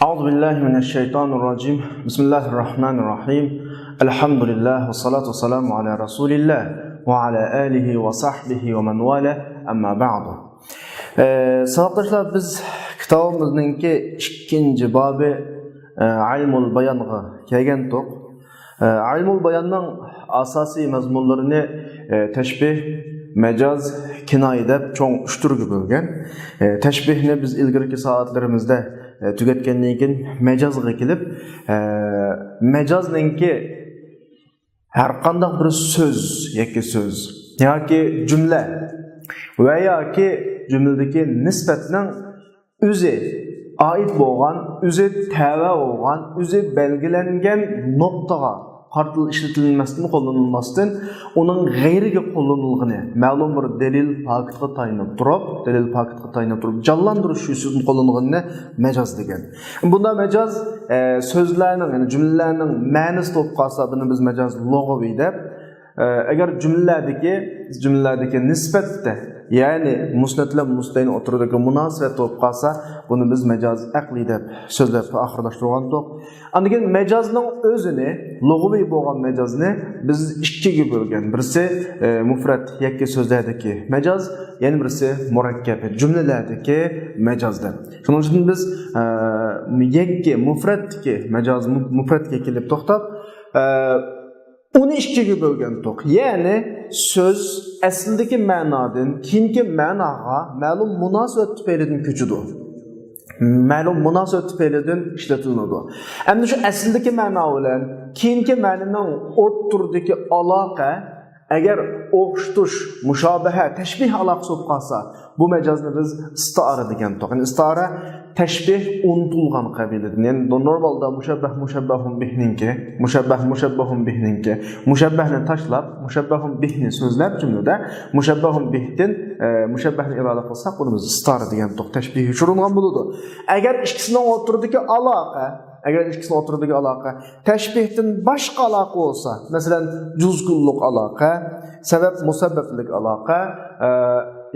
أعوذ بالله من الشيطان الرجيم بسم الله الرحمن الرحيم الحمد لله والصلاة والسلام على رسول الله وعلى آله وصحبه ومن والاه أما بعد Savaşlar biz kitabımızdaki ikinci babı ilmul bayanğa kelgen tok. İlmul bayanның asasi mazmunlarını teşbih, mecaz, kinaye dep çoğun üç türgü bölgen. Teşbihni biz ilgirki saatlerimizde tüketkenliğin keyin mecazga kelip mecazninki her qanday bir söz yoki söz yoki cümle va yoki cümledeki nisbatning o'zi ait bo'lgan, o'zi tava bo'lgan, o'zi belgilangan nuqtaga qartil ishlatilmasdan qo'llanilmasdan uning g'ayriga qo'llanilgani ma'lum bir dalil faktga tayanib turib jonlantirish uchun qo'llanilganini majaz degan. Bunda majaz so'zlarning, ya'ni jumlalarning ma'nisi bo'lib qolsa, buni biz majaz lug'aviy deb, agar jumlalardagi nisbatda yani musnatlar mustayn o'tiridagi munosabat bo'lib qolsa, buni biz majaz aqli deb so'zlab oxirlashtirgandik. Andigan majazning o'zini, lug'aviy bo'lgan majazni biz ikkiga bo'lgan. Birisi mufrat yakka so'zlardagi majaz, yana birisi murakkab jumlalardagi majazda. Shuning uchun biz yakka mufratdagi majaz mufratga kelib to'xtab onu ikkiga bo'lgan to'q. Ya'ni söz aslidagi ma'nodan keyingi ma'noga ma'lum munosabat tufaylidan ko'chidi. Ma'lum munosabat tufaylidan ishlatiladi. Endi shu aslidagi ma'no bilan keyingi ma'noning o'rturdagi aloqa agar o'xshatish, mushobaha, tashbih aloqasi bo'lib qolsa, bu majozni biz istiara degan to'q. Ya'ni istiara tashbih unutilgan qabiladan. Yani normalda mushabbahun bihninki, mushabbahni tashlab, mushabbahun bihni so'zlab jumlada mushabbahun bihdan mushabbahni iroda qilsak, buni biz istiara degan to'q tashbih uchirilgan bo'ladi. Agar ikkisining o'rtidagi aloqa, tashbihdan boshqa aloqa bo'lsa, masalan, juzgulluq aloqa, sabab musabbablik aloqa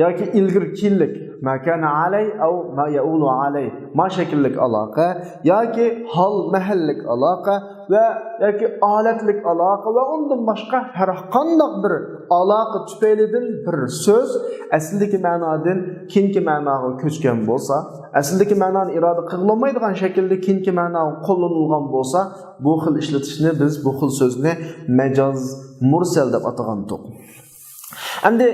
yoki ilgirkilik ma kana alay aw ma yaulu alay ma şekillik aloqa yoki hal mahallik aloqa va yoki olatlik aloqa va undan boshqa har qanday bir aloqa tufaylidan bir so'z aslidagi ma'nodan keyingi ma'noga ko'chgan bo'lsa, aslidagi ma'noni iroda qilolmaydigan shaklda keyingi ma'no qo'llanilgan bo'lsa, bu xil ishlatishni biz bu xil so'zni majaz mursal deb atagandik. Endi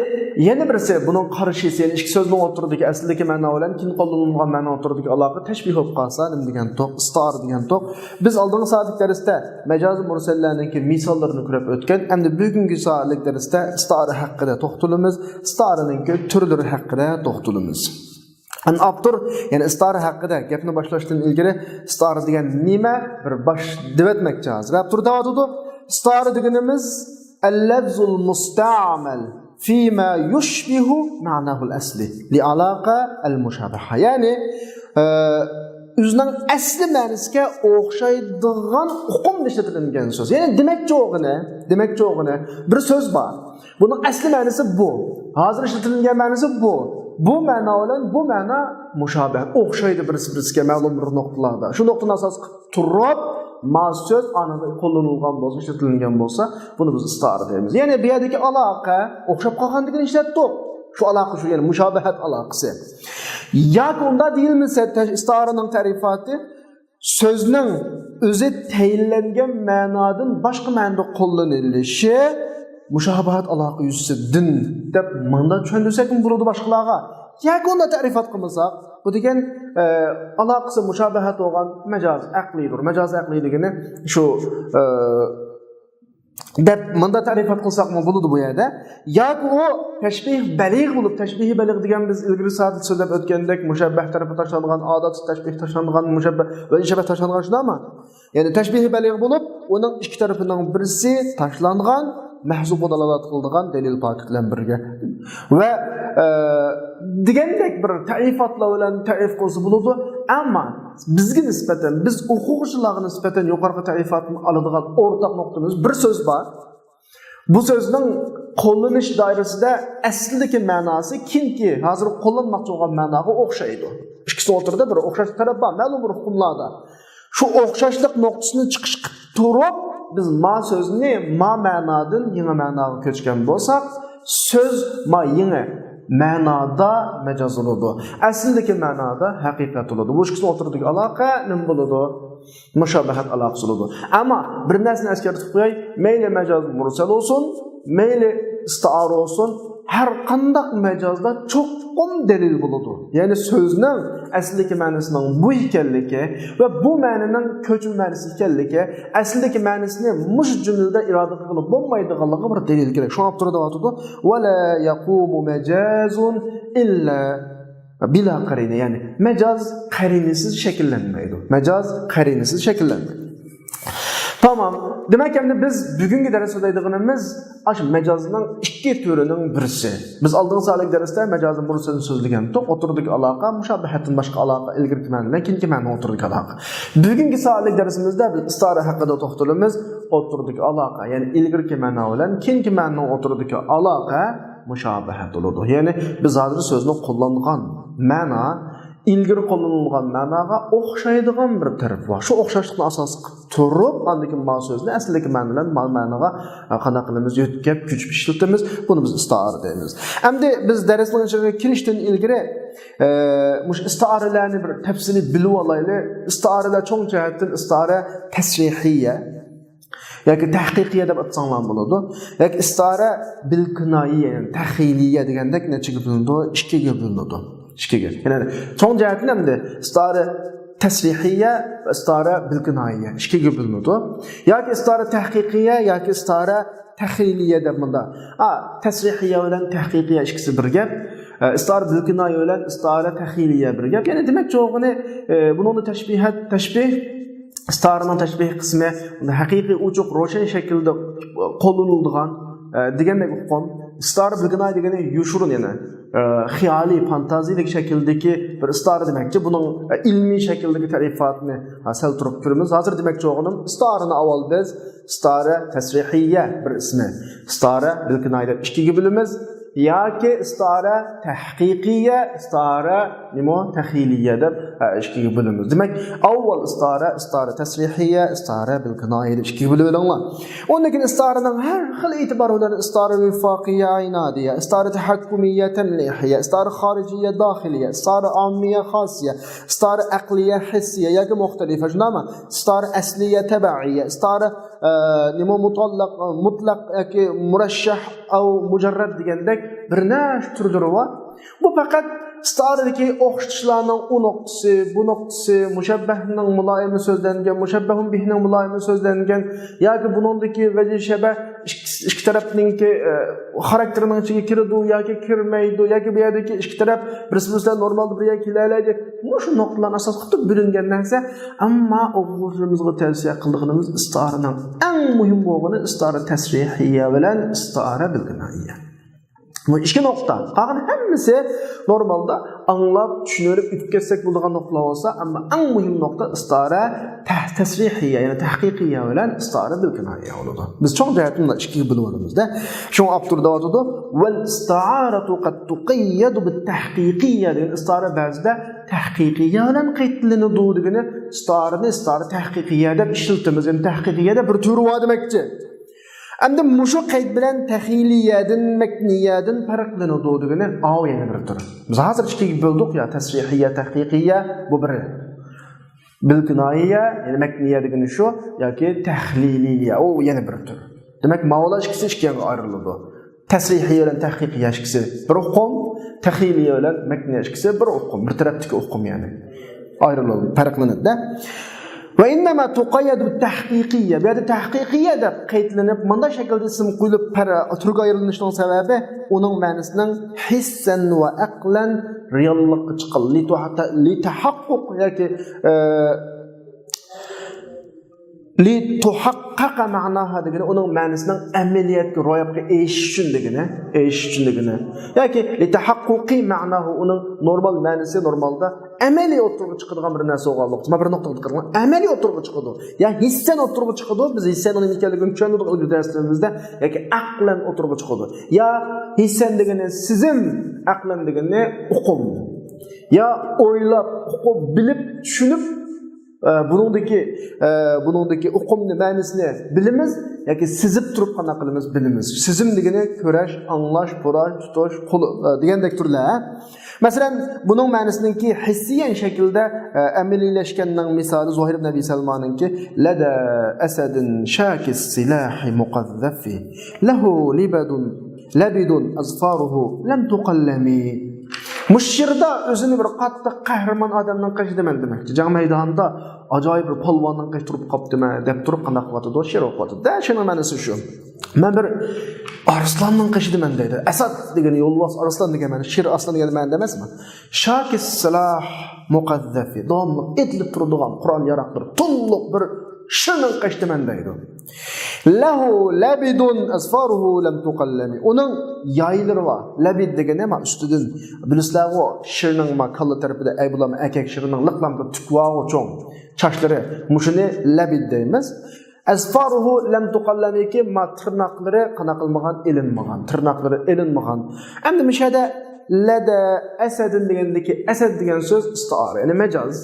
yana birisi buning qarshisi, ya'ni ikki so'zning o'rtidagi aslidagi ma'no bilan keyin qo'llanilgan ma'no o'rtidagi aloqa tashbih bo'lib qolsa, nima degan to'q, istiara degan to'q. Biz oldingi soatlik darsda majaz mursallarning misollarini ko'rib o'tgan. Endi bugungi soatlik darsda istiara haqida to'xtalamiz, istiaraning turlari haqida to'xtalamiz. Abdur, yani istiara haqida gapni boshlashdan ilgari istiara degan nima bir bosh deb o'tmoqchi hozir. Abdur davotida istiara deganimiz al-lafzul musta'mal فيما يشبه معناه الأصلي لعلاقة المشابهة. Yani özünün asli ma'nosiga o'xshaydigan uqum ishlatilgan so'z. Yani demakchi o'g'ini bir so'z bor. Buning asli ma'nosi bu. Hozir ishlatilgan ma'nosi bu. Bu ma'no bilan bu ma'no mushabah, o'xshaydi birisi-birisiga ma'lum bir nuqtalarda. Shu nuqtadan asos turib söz anada qo'llanilgan bo'lsa, ishlatilgan bo'lsa, buni biz istiara deymiz. Ya'ni bu yerdagi aloqa o'xshab qolganligini ishlatdik. Shu aloqa shu, ya'ni mushobahat aloqasi. Yoki unda deyilmasa, istiaraning ta'rifoti so'zning o'zi tayinlangan ma'nodan boshqa ma'noda qo'llanilishi mushobahat aloqa yuzidan deb manda tushuntirsak bo'ladi boshqalarga. Yoki unda ta'rifot qilmasak, bu degan aloqasi mushobahat bo'lgan majaz aqlidir. Majaz aqliligini shu deb manda ta'rifot qilsaqmi bo'ladi bu yerda. Yoki u tashbih baligh bo'lib, tashbih baligh degan biz ilgari soat so'zlab o'tgandek mushabbah tarafi tashlangan, odat tashbih tashlangan, mushabbah va inshabah tashlangan shunami? Ya'ni tashbih baligh bo'lib, uning ikki tarafining birisi tashlangan, mahzub dalolat qiladigan dalil faktlar birga. Va degandek bir ta'rifotlar bilan ta'rif qilsa bo'ladi, ammo bizga nisbatan, biz o'quvchilarga nisbatan yuqori ta'rifotni oladigan o'rtaq nuqtamiz bir so'z bor. Bu so'zning qo'llanish doirasida aslidagi ma'nosi kimki hozir qo'llanmoqchi bo'lgan ma'noga o'xshaydi. İkisi o'rtada bir o'xshash taraf bor, ma'lum bir hukmlarda. Shu o'xshashlik nuqtasini chiqish qilib turib, biz ma so'zni ma ma'nodan yangi ma'noga ko'chgan bo'lsak, söz ma yangi ma'noda majoz bo'ladi. Aslidagi ma'noda haqiqat bo'ladi. Bu ikisini o'rtadagi aloqa nima bo'ladi? Mushabahat aloqasi bo'ladi. Ammo bir narsani eskartib qo'yay, mayli majoz mursal bo'lsin, mayli istiara olsun, her qandaq majozda çoğun delil buludu. Yani sözün aslidagi ma'nosining bu ekanligi ve bu ma'noning ko'chma ma'nosi ekanligi, aslidagi ma'nosini mush jumlada iroda qilib bo'lmaydiganligi bir delil kerak. Shuni olib turadi. Va la yaqumu majazun illa bila qarina. Yani majaz qarinasiz shakllanmaydi. Majaz qarinasiz shakllanmaydi. Tamam. Demek ki biz bugünkü derste deydiğimiz aşı mecazının iki türünün birisi. Biz aldığımız sağlık derste mecazın burasını sözlügen tok oturduk alaka, müşabihetin başka alaka, ilgili kimenle, kinki menle oturduk alaka. Bugünkü sağlık dersimizde biz istara hakkında toxtalımız oturduk alaka. Yani ilgili kimenle olan, kinki menle oturduk alaka müşabihet olurdu. Yani biz hazır sözünü kullanılan mana, ilgiri qo'llanilgan ma'noga o'xshaydigan bir taraf bor. Shu o'xshashlikni asos qilib turib, andagi ma'no so'zni aslidagi ma'no bilan ma'noga qanday qilamiz, yo'tkab kuch ishlatamiz. Buni biz istiara deymiz. Endi biz darsning ichiga kirishdan ilgari mush istiaralarni bir tafsili bilib olaylik. Istiaralar cho'ng jihatdan istiara tasrihiyya yoki tahqiqiyya deb atsanglar bo'ladi. Yoki istiara bil kinoyya, yani taxiliyya degandek nechaga bo'linadi? Ikkiga bo'linadi. Yani son cihetin hem de istara tasrihiyye ve istara bilginayye. İkiga bo'linadi. Yoki istara tahqiqiyye yoki istara taxiliyye deb bunda. Tasrihiyye bilan tahqiqiyye ikkisi bir gap. Istara bilginayye bilan istara taxiliyye bir gap. Yani demek çoğunu bunun da teşbih istaranın teşbih kısmı haqiqiy uçuq ro'shan shaklda qo'llaniladigan degandek uqum. Istara bilginayye degani yushurun yani. Xiyali, fantazilik şekildeki bir istara demekçi. Bunun ilmi şekildeki tarifatını sel turup görümüz. Hazır demekçi oğlum. İstarını aval biz. İstara tesrihiyye bir ismi. İstara bilkinayla işki bilimiz. Ya ki istara tahqiqiyye, istara nimo taxiliyye deb işki bilimiz. Demek avval istara tesrihiyye, istara bilkinayla işki bilimiz. Ondan keyin istaranın her xil itibarı olan istara vifaqiyye aynadiyye, istara tahakkumiyye temlihiyye, istara xariciyye dahiliyye, istara ammiye xasiyye, istara aqliye hissiye yoki muxtalifa. Shunami? Istara asliye tabiiyye, istara nimo mutlaq yoki murashshah au mujarrad degandek bir necha turlari bor. Bu faqat istaradagi o'xshatishlarning u nuqtasi, bu nuqtasi, mushabbahning muloyimi so'zlangan, mushabbahun bihning muloyimi so'zlangan yoki buningdagi vajh shabah ikki tarafninki xarakterining ichiga kiradi yoki kirmaydi yoki bu yerdagi ikki taraf bir-biridan normal bir kelaydi. Shu nuqtalarni asos qilib bo'lingan narsa, ammo o'quvchimizga tavsiya qilganimiz istaraning eng muhim bo'lgani istara tasrihiyya bilan istara bilginayya. Bu iki nokta. Qağın hemmisi normalda anlap, düşünürüp, ütketsek bulduğun noktalar olsa ama en mühim nokta istara tasrihiyye, yani tahqiqiyye bilen istara bilginayya oldu. Biz çok cihetinde iki bilgilerimizde. Şunu Abdur'da vardı. Vel ista'aratu qad tuqayyadu bit tahqiqiyye diyen istara bazıda tahqiqiyye bilen qeydlenidi degeni istara tahqiqiyye deb işiltimiz. Yani tahqiqiyye de bir türü var demekçi. Endi muşu qayd bilan taxiliyyadan, makniyyadan farqlanadi degani yana bir tur. Biz hozir ikkiga bo'ldik ya, tasrihiyya, tahqiqiyya bu biri. Bilginayya, yani makniyya degani shu yoki tahliliyya, o yana bir tur. Demak, ma'nolar ikkisi ikkiga ayriladi. Tasrihiyya bilan tahqiqiyya ikkisi bir uqum, taxiliyya bilan makniyya ikkisi bir uqum, bir tarafdagi uqum yani. Ayriladi, farqlanadi. Ve innema tuqayyadu tahqiqiyya. Bu yerda tahqiqiyya deb qaydlanib, mana shaklda ism qo'yilib turga ayrilishining sababi uning ma'nosining hissan va aqlan reallikka chiqib, li tahaqquq yoki li tuhaqqaqa ma'naha degani uning ma'nosining amaliyotga ro'yobga erishish uchun degani. Yoki li tahaqquqi ma'nahu uning normal ma'nosi normalda amaliy o'tirib chiqadigan bir narsa bo'lganlik. Mana bir nuqtaga qilgan amaliy o'tirib chiqadi. Ya hissan o'tirib chiqadi. Biz hissan uning ekanligini tushundik o'z darslarimizda. Yoki aqlan o'tirib chiqadi. Ya hissan degani sizim, aqlan degani uqum. ya o'ylab, uqib, bilib, tushunib buningdagi uqumni ma'nosini bilamiz yoki sezib turib qana qilamiz bilamiz. Sezim degani ko'rash, anglash, ko'rash, tutish, degandek turlar. Masalan, buning ma'nosiniki hissiyan shaklda amaliylashganning misoli Zuhir ibn Abi Salmonninki lada asadin shakis silahi muqazzafi lahu labidun azfaruhu lam tuqallami. Mushirda o'zini bir qattiq qahramon odamdan qashdiman demakchi. Jang maydonida ajoyib bir polvondan qash turib qopdimi deb turib qanday qilyapti, she'r o'qiyapti. Da shuni ma'nosi shu. Men bir arslandan qashdiman deydi. Asad degan yo'lbos arslan degan ma'no, she'r aslan degan ma'no emasmi? Shakis silah muqazzafi. Domliq etilib turadigan Qur'on yaroqdir. To'liq bir shirning qashdiman deydi. Lahu labidun asfaruhu lam tuqallami. Uning yaylari var. Labid degani nima? Ustidan bilislarga shirning ma kalla tarafida aybulam akak shirning liqlamda tukvog'i cho'ng. Chashlari mushuni labid deymiz. Asfaruhu lam tuqallami ki ma tirnoqlari qana qilmagan, ilinmagan. Tirnoqlari ilinmagan. Endi mishada lada asadin degandagi asad degan so'z istiara, ya'ni majaz.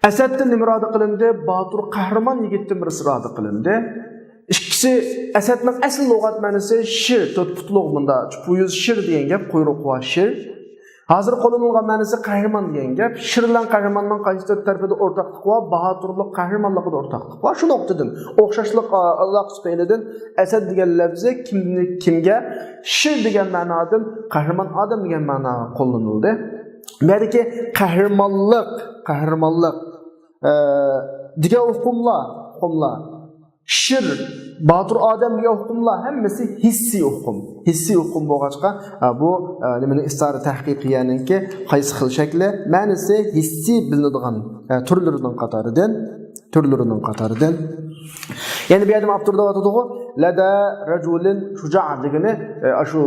Asaddan nimrodi qilindi, Batur qahramon yigitdan birisi radi qilindi. İkisi Asadning asl lug'at ma'nosi shir, to'rt putluq bunda. Bu yuz shir degan gap, quyruq va shir. Hozir qo'llanilgan ma'nosi qahramon degan gap. Shir bilan qahramonning qaysi tarafida o'rtaqlik va Baturlik qahramonligida o'rtaqlik va shu nuqtadan o'xshashlik aloqasi tufaylidan Asad degan lafzi kimga shir degan ma'nodan qahramon odam degan ma'no qo'llanildi. Balki qahramonlik diga hukmlar shir Batur odam degan hukmlar hammasi hissiy hukm bo'lg'achqa bu nimani istari tahqiqiyaniki qaysi xil shakli ma'nosi hissiy bilinadigan turlarining qatoridan yani bir adam avtorda aytadiku lada rajulin shuja' degani shu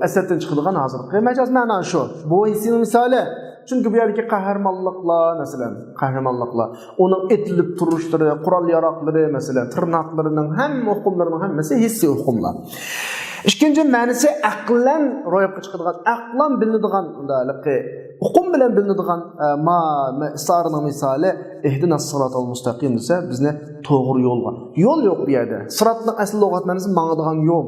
asaddan chiqadigan hozirgi majaz ma'no shu. Bu hissiy misoli. Çünkü bu yerdeki qahramonliklar mesela, onun etilib turuşları, qurol yaroqlari mesela, tırnaqlarının hamma hukmlarının hammasi hissiy hukmlar. İkinci ma'nosi aqlan ro'yobga chiqadigan, aqlan bilinadigan undaqi hukm bilan bilinadigan istorining misoli ihdinas siratal mustaqim desa bizni to'g'ri yo'lga. Yo'l yo'q bu yerda. Siratning asl lug'at ma'nosi ma'nodigan yo'l.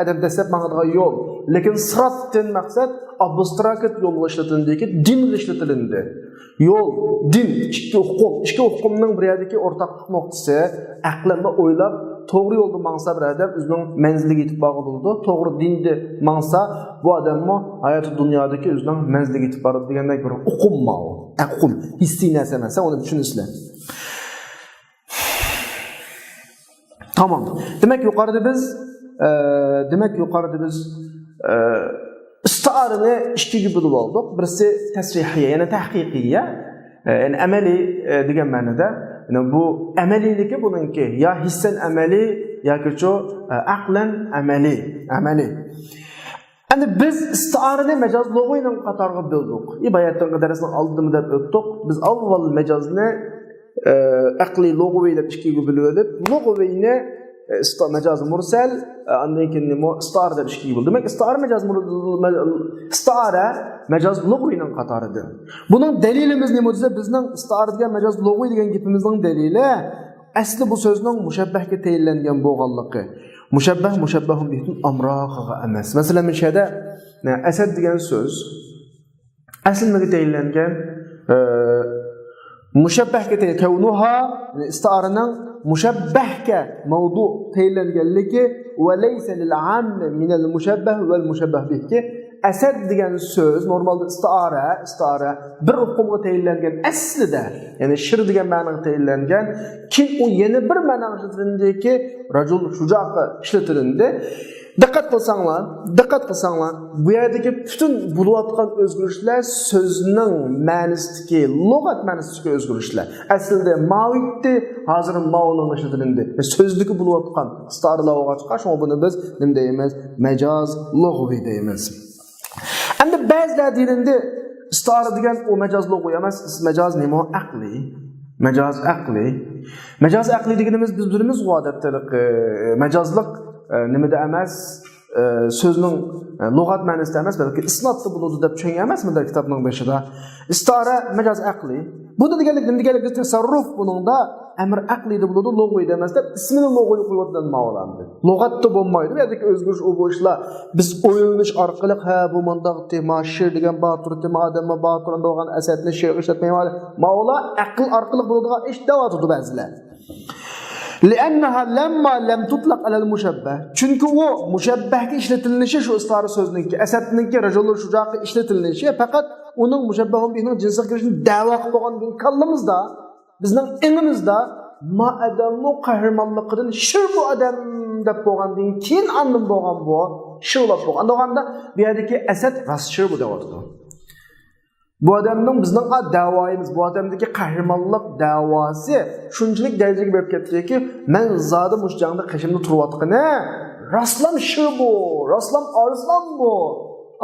Adab desep ma'nodigan yo'l. Lekin siratdan maqsad abstrakat yo'lga ishlatilindiki din ishlatilindi. Yo'l, din, ikki hukmning bir yerdagi o'rtaqlik nuqtasi aqlanda o'ylab to'g'ri yo'lda mangsa bir odam o'zining manziliga yetib boradi. To'g'ri dinni mangsa bu odammo hayoti dunyodagi o'zining manziliga yetib boradi degandek bir uqum ma'u. Aqum hissiy narsa emas, uni tushunasizlar. Tamam. Demak yuqorida biz istiarani ikkiga bo'lib oldik. Birisi tasrihiyya, ya'ni tahqiqiyya, ya'ni amaliy degan ma'noda. Yani bu amaliyligi buningki ya hissan amaliy yoki aqlan amaliy. Endi biz istiarani majaz lug'avining qatoriga bo'ldik. Iboyatning darsning oldida deb o'tdik. Biz avval majazni aqliy lug'aviy deb ikkiga bo'lib olib, lug'aviyni majaz mursal, ondan keyin istiara deb ikkiga bo'ldi. Demak, istiara majaz lug'avining qatoridir. Buning dalilimiz nima desa, bizning istiara degan majaz lug'aviy degan gapimizning dalili asli bu so'zning mushabbahga tayinlangan bo'lganligi. Mushabbahun bihi amroqiga emas. Masalan, bu yerda asad degan so'z asl nimaga tayinlangan? Mushabbahga tayinlangan istiaraning mushabbahga mavdu tayinlanganligi va laysa lil 'am min al mushabbah wal mushabbah bihi. Asad degan so'z normalda istiara bir hukmga tayinlangan aslida, ya'ni shir degan ma'noga tayinlangan, kim u yana bir ma'noga ishlatilindiki rajul shujaqa ishlatilindi. Diqqat qilsanglar, bu yerdagi butun bo'layotgan o'zgarishlar so'zning ma'nosidagi, lug'at ma'nosidagi o'zgarishlar. Aslida ma'viddi, hozir ma'noning ishlatilindi. So'zdagi bo'layotgan istiaralarga chiqqan, shunga buni biz nima deymiz? Majaz lug'aviy deymiz. Endi ba'zilar dilinde istiara degan o majaz lug'aviy emas, majaz nima? Aqliy. Majaz aqliy deganimiz biz bilamiz odatda majazlik nimada emas, sözünün lug'at ma'nosida emas, balki isnotda bo'ladi deb tushungan emasmidi kitobning boshida. Istara majaz aqli. Buni deganlik tasarruf buningda amr aqlida bo'ladi, lug'oyda emas deb ismini lug'oy qo'yadigan ma'lumotlar. Lug'atda bo'lmaydi, bu yerdagi o'zgarish u bo'shlar biz o'ylanish orqali ha bu mandaq tema shir degan batur tema odamga batur bo'lgan asatni shir ishlatmaydi. Mavla aql orqali bo'ladigan ish davotudi ba'zilar. لأنها لما لم تطلق على المشبه çünkü o müşebbehge işletilişi şu ısrarı sözününki esetninki rajulur şucaqı işletilişi fakat onun müşebbehun bihinin cinsel girişini dava qılgan gün kallımızda bizning elimizde ma adamı qahramanlıqdan şir bu adam deb bo'lgandan keyin anlam bo'lgan bu shirlab bo'lgan deganda bu yerdagi asad ras shir bu deyapti. Bu adamning bizning davoyimiz, bu adamdagi qahramonlik davosi shunchalik darajaga berib ketdiki, men zodi mush jangda qishimda turayotgani, raslam shir bu, raslam arslan bu.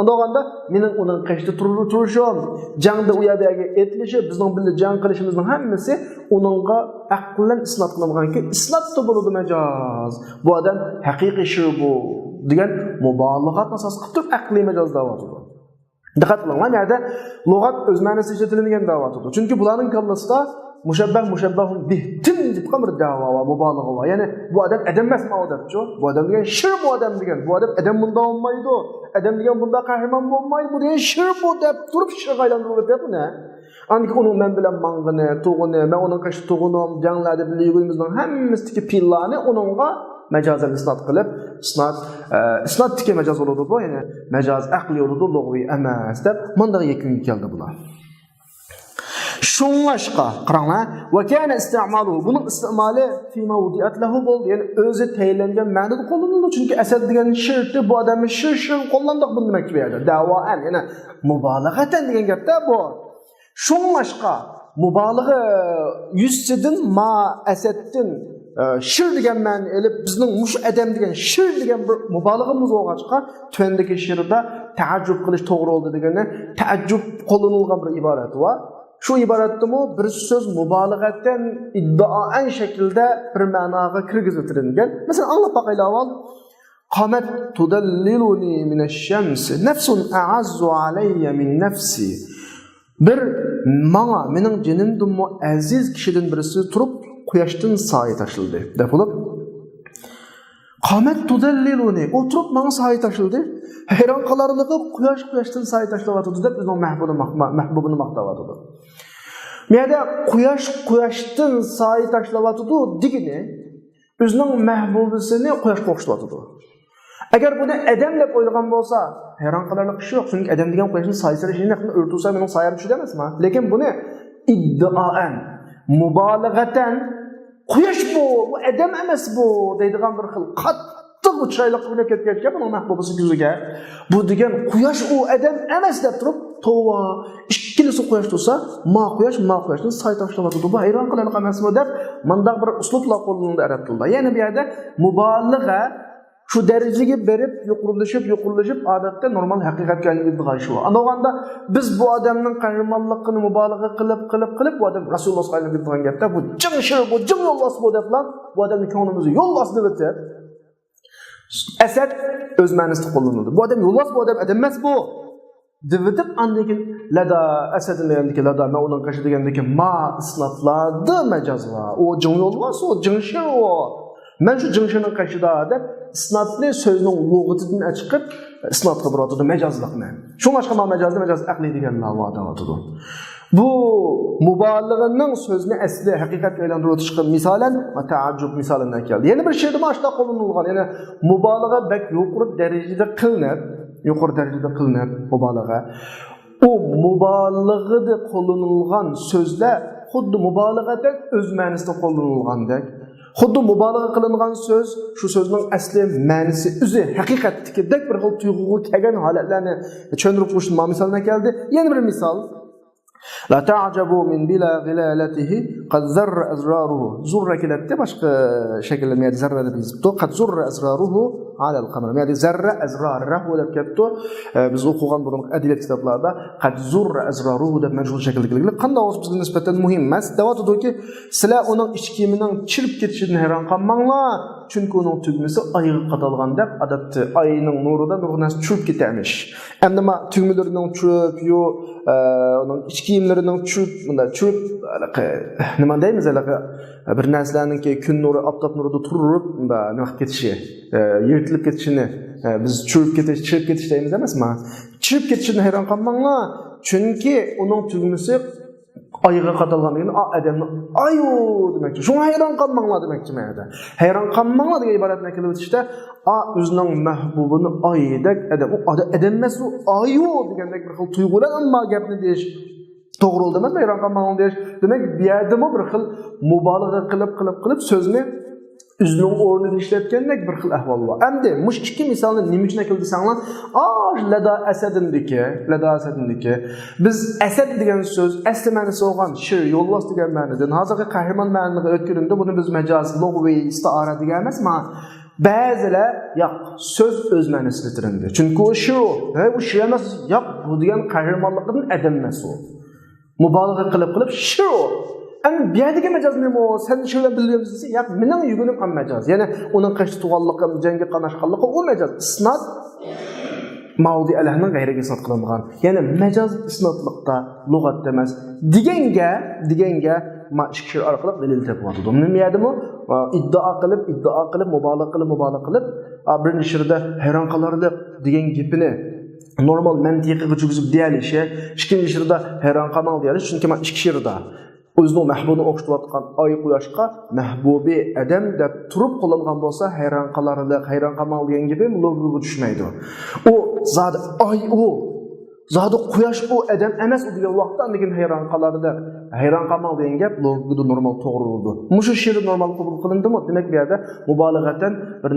Andaganda mening uning qishda turishim, jangda u yerga etilishi, bizning birga jang qilishimizning hammasi uningga aqlan isnot qilinganki, isnotda bo'ladi majoz. Bu odam haqiqiy shir bu degan mubolag'at asos qilib turib aqliy majoz davosi. Diqqat qiling, mana yerda lug'at o'z ma'nosida ishlatiladigan da'votidir. Chunki bularning kallasida mushabbahun bihtin deb qamir da'vo va mubolag'a va ya'ni bu odam adam emasmi odamchi? Bu odam degan shir bu odam degan. Bu odam adam bunda olmaydi. Adam degan bunda qahramon bo'lmaydi. Bu degan shir bu deb turib shirga aylantirib buni. Anki uning men bilan mang'ini, tug'ini, men uning qashi tug'inim, janglarda birligimizning hammasidagi pillarni uningga majazan isnot qilib, isnotga majaz bo'ladi bu, ya'ni majaz aqli bo'ladi, lug'viy emas deb bunday yakunga keldi bular. Shunlashqa qaranglar, va kana isti'maluhu buning istimoli fi mawdi'at lahu bo'ldi, ya'ni o'zi tayinlangan ma'noda qo'llanildi. Chunki asad degan shirti bu odamni shir qo'llandiq buni demak bu yerda. Da'voan, ya'ni mubolag'atan degan gapda bu. Shunlashqa mubolag'a yuzsidan ma asaddan shir degan ma'ni elib bizning mush adam degan shir degan bir mubolag'amiz bo'lg'achqa tuvandagi shirda ta'ajjub qilish to'g'ri bo'ldi degani ta'ajjub qo'llanilgan bir iborat va shu iboratdami bir so'z mubolag'atan iddaoan shaklda bir ma'noga kirgizib o'tirilgan. Masalan, anglab boqaylik avval. Qamat tudalliluni min ash-shams nafsun a'azzu alayya min nafsi. Bir mana mening jinimdan aziz kishidan birisi turib quyoshdan soya tashildi deb bo'lib qamat tudalliluni o'tirib menga soya tashildi hayron qolarligi quyoshdan soya tashlayotdi deb bizning mahbubini maqtayotdi. Menda quyoshdan soya tashlayotdi degini bizning mahbubisini quyoshga o'xshatadi. Agar buni adam deb o'ylagan bo'lsa, hayron qolarlik ish yo'q, chunki adam degan quyoshning soyasini yaqin o'rtulsa mening soyam tushadi emasmi? Lekin buni iddaoan mubolag'atan quyosh bu adam emas bu deydigan bir xil qattiq uchraylik qilib ketgan buning mahbubisi yuziga. Bu degan quyosh u adam emas deb turib, tova ikkilisi quyosh tursa, ma quyoshni soy tashlayotdi. Bu hayron qolarlik emasmi deb mundaq bir uslublar qo'llanildi arab tilida. Ya'ni bu yerda mubolag'a şu dereceye berip yuqurlashib odatda normal haqiqatga aylanadigan shu. Anoganda biz bu odamning qahramonligini mubolag'a qilib bu odam Rasululloh sollallohu alayhi vasallam degan gapda bu jim yo'llas bu deblar bu odamning ko'nglimizni yo'llas deb o'tib. Asad o'z ma'nosida qo'llanildi. Bu odam yo'llas bu odam emas bu. Dibitib andikin lada asadin degandiki lada ma uning qashi degandiki ma islatlarda majaz va o jin yo'llas o jinshir o. Men şu jinshirning qashida deb isnotni so'zning lug'atidan chiqib isnotga boradi majazlikni. Shu boshqa majaz aqli deganlar va'davatidi. Bu mubolag'aning so'zni asli haqiqatga aylantirib o'tishga misolan va ta'ajjub misolidan keldi. Yana bir she'rda mashta qo'llanilgan, ya'ni mubolag'a bak yuqori darajada qilinib mubolag'a. O mubolag'ada qo'llanilgan so'zlar xuddi mubolag'adan o'z ma'nosida qo'llanilgandek. Xuddi mubolag'a qilingan so'z, shu so'zning asli ma'nosi o'zi haqiqatdagidek bir xil tuyg'uga kelgan holatlarni tushuntirib qo'yishning misolina keldi. Yana bir misol. La ta'jabu min bila ghilalatihi qad zarra azraruhu. Zurra keladi boshqa shakllarda zarra deb yozibdi. Qad zurra azraruhu alal qamar. Yani zarra azraruhu deb ketdi. Biz o'qigan burun adabiyot kitoblarida qad zurra azraruhu deb majhul shaklda kelgan. Qanday o'zi bizga nisbatan muhim emas. Davatidiki sizlar uning ichki kiyimining chirib ketishidan hayron qolmanglar. Chunki uning tugmasi oyga qatalgan deb odatda oyning nuridan ruhnas chirib ketarmish. Endi ma tugmalarining chirib yo uning ichki kiyimlarining chirib bunda chirib nima deymiz bir narsalarningki kun nuri oftob nurida turib bunda nima ketishi yirtilib ketishini biz chirib ketish deymiz emasmi? Chirib ketishidan hayron qolmanglar. Chunki uning tugmasi oyga qatalgan degan odamni ayu demakchi. Shunga hayron qolmanglar demakchi menda. Hayron qolmanglar degan iboratni kelib o'tishda o'zining mahbubini oydek adam emas u ayu degandek bir xil tuyg'ular ammo gapni deyish to'g'ri bo'ldi. Hayron qolmanglar deyish demak bu yerdami bir xil mubolag'a qilib so'zni o'zining o'rnida ishlatgandek bir xil ahvol bor. Endi mush ikki misolni nima uchun keldi desanglar, lada asadindiki biz asad degan so'z asli ma'nosi bo'lgan shir yo'lbos degan ma'nodan hozirgi qahramon ma'noga o'tganda buni biz majaz lug'viy istiara degan emasmi? Ba'zilar yo'q so'z o'z ma'nosida turindi. Chunki u shir emas, yo'q bu degan qahramonlikdan adam emas u. Mubolag'a qilib shir Ama bir yerdeki mecaz ne mi o? Sen şöyle biliyor musun? Ya benim yüzüm am mecaz. Yani onun kaçtı tuğallıkım, cengi kanaşkallıkım o mecaz. İsnat mavdi alahının gayriga isnat kılıngan. Yani mecaz isnatlıkta lügat demez. Digenge ma şikir arkalık delil tepuadı. Onun neydi mi? İddia kılıp, mübalağ kılıp bir şirde hayran kalardı digen gipini normal mentiqi gücüzüp deyali işe. İkinci şirde hayran kamal deyali. Çünkü ma iki şirde o'zining mahbubini o'qitayotgan oy quyoshga mahbubi adam deb turib qo'llangan bo'lsa hayron qolarlik, hayron qolmal degan gibi logiga tushmaydi. U zodi oy zodi quyosh u adam emas u degan vaqtda lekin hayron qolarlik, hayron qolmal degan gap logiga normal to'g'ri bo'ldi. Mushu she'r normal qabul qilindimi? Demak bu yerda mubolag'atan bir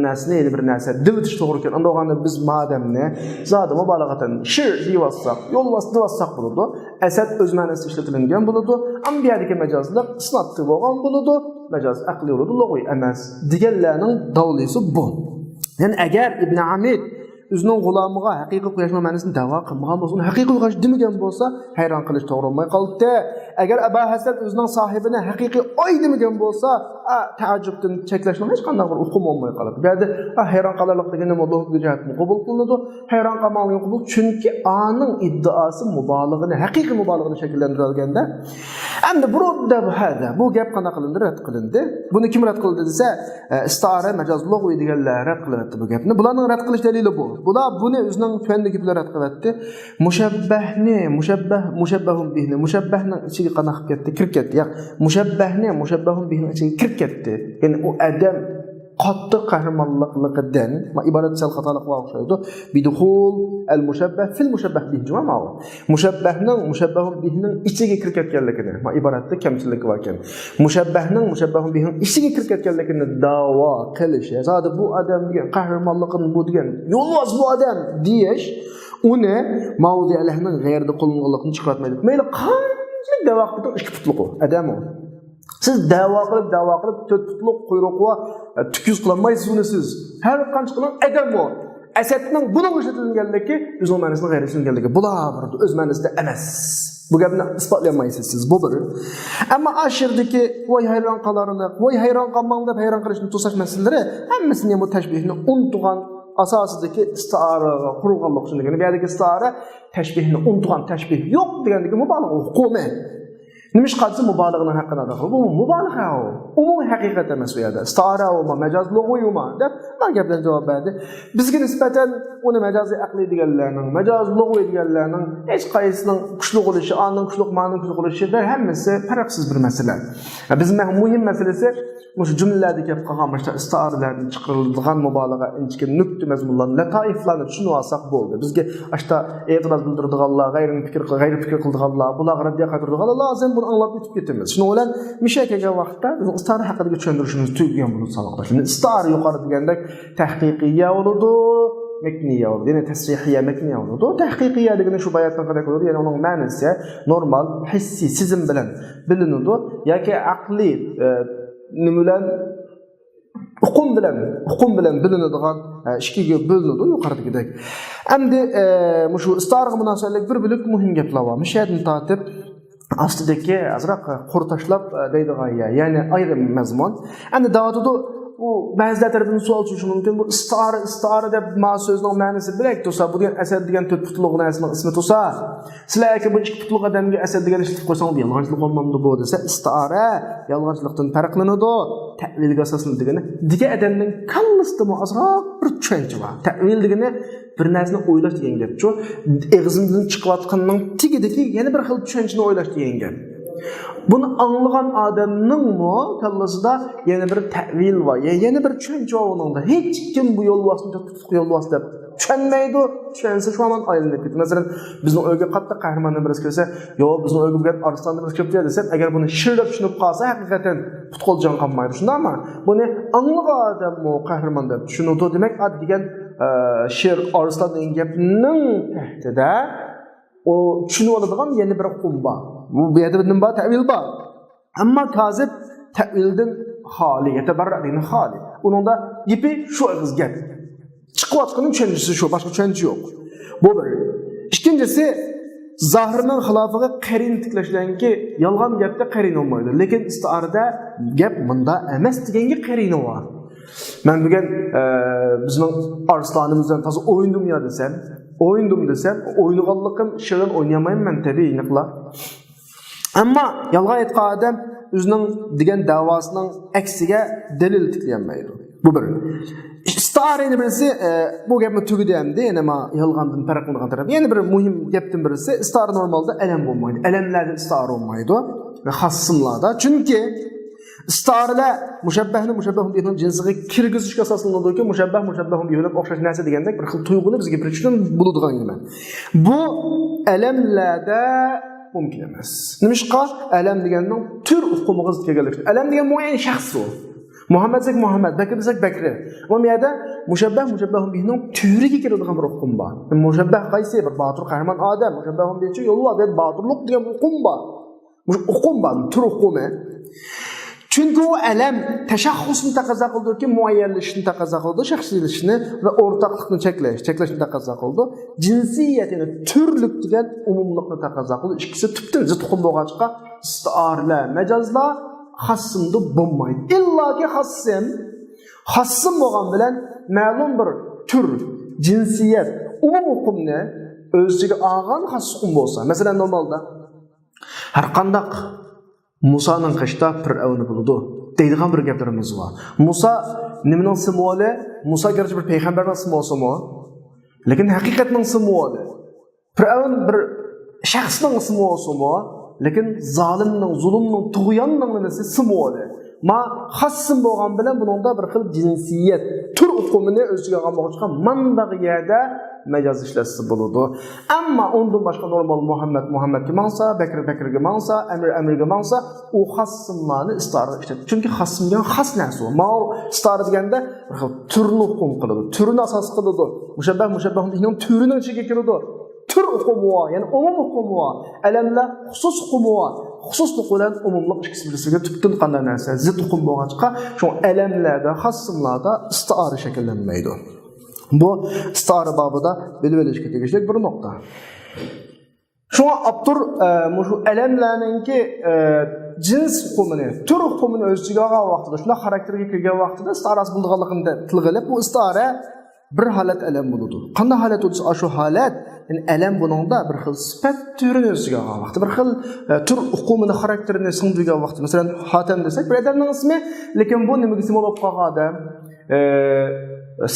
narsa dilitish to'g'ri ekan. Unda o'g'anda biz madamni zodi mubolag'atan she'r deyotsak, yo'lbos deyotsak bo'ladi. Asad o'z ma'nosida ishlatilgan bo'ladi. Ammo bu yerdagi majozlar isnatli bo'lgan bo'ladi. Majoz aqli bo'ladi, lug'viy emas. Deganlarning davlisi bu. Ya'ni agar Ibn Amid o'zining g'ulamiga haqiqiy quyosh ma'nosini da'vo qilmagan bo'lsa, uni haqiqiy quyosh demagan bo'lsa, hayron qilish to'g'ri bo'lmay qoldi. Agar Abu Hasan o'zining sohibini haqiqiy oy demagan bo'lsa, ta'ajjubdan cheklashning hech qanday bir hukm bo'lmay qoladi. Bu yerda hayron qolarlik degan Allohning jihatini qabul qilinadi. Hayron qolmagan qabul chunki aning iddaosi mubolag'ani, haqiqiy mubolag'ani shakllantirganda. Endi bu gap qanday qilindi? Rad qilindi. Buni kim rad qildi desa, istara majaz lug'viy deganlar rad qiladi bu gapni. Bularning rad qilish dalili bu. Bular buni o'zining fandagi bilan rad qilyapti. Mushabbahun bihni, mushabbahning ichiga qanaq ketdi, kirib ketdi. Yo'q, mushabbahun bihni ichiga kirib ketdi. Ya'ni u adam qattiq qahramonliqligidan iborat sal xatolik va o'xshaydi. Biduhul al-mushabbah fil mushabbah bihi juma. Mushabbahun bihning ichiga kirib ketganligini iboratda kamchilik bor ekan. Mushabbahun bihning ichiga kirib ketganligini da'vo qilish. Zodi bu odam degan qahramonligini bu degan yo'lvoz bu odam deyish uni mavdi alahning g'ayrida qo'llanganligini chiqartmaydi. Mayli qancha da'vo qilib ikki putliq odam u. Siz da'vo qilib 4 putliq quyruqqa tukuz qilmaysiz uni siz. Har qancha qilgan odam u. Asadning buning ishlatilganligi o'z ma'nosida g'ayrisinganligi. Bular o'z ma'nosida emas. Bu gapni isbotlamaysiz siz bu bir. Ammo ashirdagi voy hayron qolarlik, voy hayron qolmang deb hayron qilishni to'sash masalalari hammasini bu tashbihni unutgan asosidagi istiara qurg'onlik uchun degan. Bu yerdagi istiara tashbihni unutgan tashbih yo'q degandagi mubolag'a hukmi. Nimish qadsi mubolag'aning haqqida gapirdi. Bu mubolag'a u. Umumiy haqiqat emas bu yerda. Istiara va majaz lug'viy deb gapdan javob berdi. Bizga nisbatan uni majoziy aqliy deganlarning, majaz lug'viy deganlarning hech qaysining kuchli bo'lishi, aning kuchli ma'noning kuchli bo'lishi hammasi farqsiz bir masala. Bizning muhim masalasi shu jumlalarda gap qilgan istiaralardan chiqarilgan mubolag'a inchki nuqta mazmunlarni lataiflarni tushunib olsak bo'ldi. Bizga ashta e'tiroz bildiradiganlar, g'ayri fikr qiladiganlar, bularga raddiya qaytaradiganlar lozim buni anglab o'tib ketamiz. Shuning bilan misha kelgan vaqtda biz istara haqida tushuntirishimiz tugagan bo'ladi saboqda. Shuni istara yuqori degandek tahqiqiyya bo'ladi, makniyya bo'ladi. Ya'ni tasrihiyya, makniyya bo'ladi. Tahqiqiyya degani shu bayatdan qanday bo'ladi? Ya'ni uning ma'nosi normal, hissiy, sezim bilan bilinadi yoki aqliy nima bilan uqum bilan bilinadigan ikkiga bo'linadi yuqoridagidek. Endi shu istarig'i munosabatlik bir bilik muhim gaplar bor. Mishadni tortib astidagi azroq qurtashlab deydigan ya'ni ayrim mazmun. Endi davotida bu ba'zilar tarafından sual çıkışı mümkün. Bu istara deb ma sözünün ma'nosi bilak tursa, bu degan asad degan to'rt putluq narsaning ismi tursa, sizlar aka bu ikki putluq odamga asad degan ishlatib qo'ysangiz, yolg'onchilik bo'lmamdi bu desa, istara yolg'onchilikdan farqlanadi, ta'vilga asoslanadi. Diga odamning kallasida azroq bir tushuncha bor. Ta'vil degani bir narsani o'ylash degan gap-ku. Eg'izimizdan chiqayotganning tigidagi yana bir xil tushunchani o'ylash degan gap. Bunu anlayan adamның mı kallasında yeni bir təvil var, yeni bir düşünce onunda. Hiç kim bu yol vasıtını tutuq yol vasıtı düşünmeydi, düşünse şu an ayrılıb gitti. Mesela bizim öyle qattiq qahramanlar birisi kirse, yo bizim öyle bir Arıslan'da birisi kirib desek, eğer bunu şirlep düşünüp qalsa hakikaten tutqolcan qalmaydı. Şunda ama bunu anlayan adam mı qahraman deb düşünüdü demek degan şir Arıslan degan gapning tahtida o düşünüp oladigan yeni bir qum bor. Bu yerda bundan bor ta'vil bor. Ammo kazib ta'vildan xoli, yatabarra'dan xoli. Uningda ipi shu eg'iz gap. Chiqayotgan tushunchasi shu, boshqa tushuncha yo'q. Bu bir. Ikkinchisi zahirning xilofiga qarin tiklashlanki, yolg'on gapda qarin olmaydi. Lekin istiarada gap bunda emas deganga qarini bor. Men bugun bizning Arslanimizdan toza o'yindim ya desam, o'ynaganlikim shirin o'ynamayman tabiiy niqla. Ammo yolg'on aytgan odam o'zining degan davosining aksiga dalil tiklanmaydi. Bu bir. Istarani birisi bu gapni tugidi endi, yana ma yolg'ondan farqlangan taraf. Yana bir muhim gapdan birisi istar normalda alam bo'lmaydi. Alamlarda istar bo'lmaydi va xassımlarda. Chunki istarlar mushabbahni bilan jinsiga kirgizishga asoslanadi-ki, mushabbahun bilan o'xshash narsa degandek bir xil tuyg'uni bizga berish uchun bo'ladigan nima. Bu alamlarda mümkün emas. Nimishqa alam deganning tur huqumiga zid kelganlik. Alam degan muayyan shaxs u. Muhammad desek Muhammad, Bakr desek Bakri. Bu yerda mushabbahun bihining turiga kiradigan bir huquq bor. Mushabbah qaysi bir botir qahramon odam, mushabbahun bihi yo'llar deb botirlik degan huquq bor. Bu huquq bor, tur huquqi. Çünkü o alam tashaxxusni taqozo qildi-ki, muayyanlashishni taqozo qildi, shaxsiylashishni va o'rtoqlikni cheklashni taqozo qildi. Jinsiyatini turlik degan umumlikni taqozo qildi. Ikkisi tubdan zid huquq bo'lgancha istiarlar, majazlar xassimda bo'lmaydi. Illoki xassim bo'lgan bilan ma'lum bir tur, jinsiyat, umum huquqni o'ziga olgan xass huquq bo'lsa, masalan normalda har qanday Musa'nın qishda Fir'avni bo'ldi deydigan bir gaplarimiz bor. Musa nimaning simvoli? Musa gerçi bir payg'ambarning simvolimi? Lekin haqiqatning simvoli. Fir'avn bir shaxsning simvolimi? Lekin zolimning, zulmning, tug'yonning nimasi simvoli. Ma xassim bo'lgan bilan buningda bir xil jinsiyat, tur huquqini o'ziga olgan bo'lsa, mandagi yerda majaz ishlasi bo'ladi. Ammo undan boshqa normal Muhammadga mansa, Bakrga mansa, Amirga mansa, u xassimlarni istara ishlatadi. Chunki xassim degan xas narsa. Ma istara deganda bir xil turni huquq qiladi, turni asos qiladi. Mushabbahun bihining turining ichiga kiradi. Tur huquqi bor, ya'ni umum huquqi bor. Alamlar xusus huquqi bor. Xusus huquqlar umumlik ikkisi birisiga tubdan qanday narsa, zid huquq bo'lgancha, shu alamlarda, xassimlarda istara shakllanmaydi. Bu istara babida bilib-bilishga tegishli bir nokta. Shunga Abdur shu alamlarninki jins huquqini, tur huquqini o'z ichiga olgan vaqtida, shuna xarakterga kirgan vaqtida istarasi bo'lganligini tilg'ilib, bu istara bir holat alam bo'ladi. Qanday holat bo'lsa, shu holat, ya'ni alam buningda bir xil sifat turini o'z ichiga olgan vaqtida, bir xil tur huquqini, xarakterini singdirgan vaqtida, masalan, Hatem desak, bir odamning ismi, lekin bu nimaga ism bo'lib qolgan odam,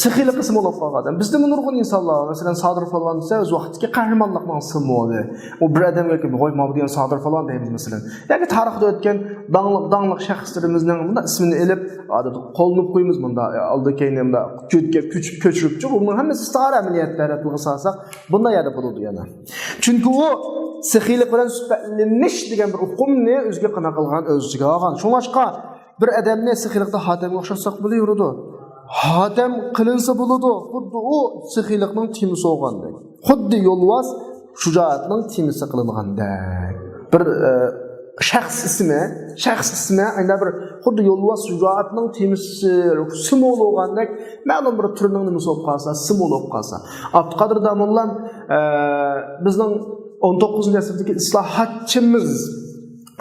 Sıxiylik qismi olib qolgan. Bizda nurg'un insonlar, masalan, Sadir falon desa, o'z vaqtidagi qahramonlikning simvoli. U bir odamga kim, "Voy, mana bu degan Sadir falon" deymiz masalan. Yoki tarixda o'tgan danglik shaxslarimizning bunda ismini elib, odatda qo'llanib qo'yamiz bunda. Alda keynimda ko'chiribchi, bunlar hammasi istara amaliyotlar qilib salsak, bunda yerda bo'ladi yana. Chunki u sıxiylik bilan sifatlanish degan bir huquqni o'ziga qana qilgan, o'ziga olgan. Shuningcha bir odamni sıxiylikda Hatemga o'xshatsak bo'laveradi. Hatem qilinsa bo'ladi, xuddi u sıxiylikning timisi bo'lgandek. Xuddi yo'lvas shujoatning timisi qilingandek. Bir şəxs ismi ayda bir xuddi yolvas şücaatның temsilcisi simvol olğandək ma'lum bir türünün nimasi olub qalsa, simvol olub qalsa. Abdülqadir Damollan bizning 19-cu əsrdəki islahatçımız.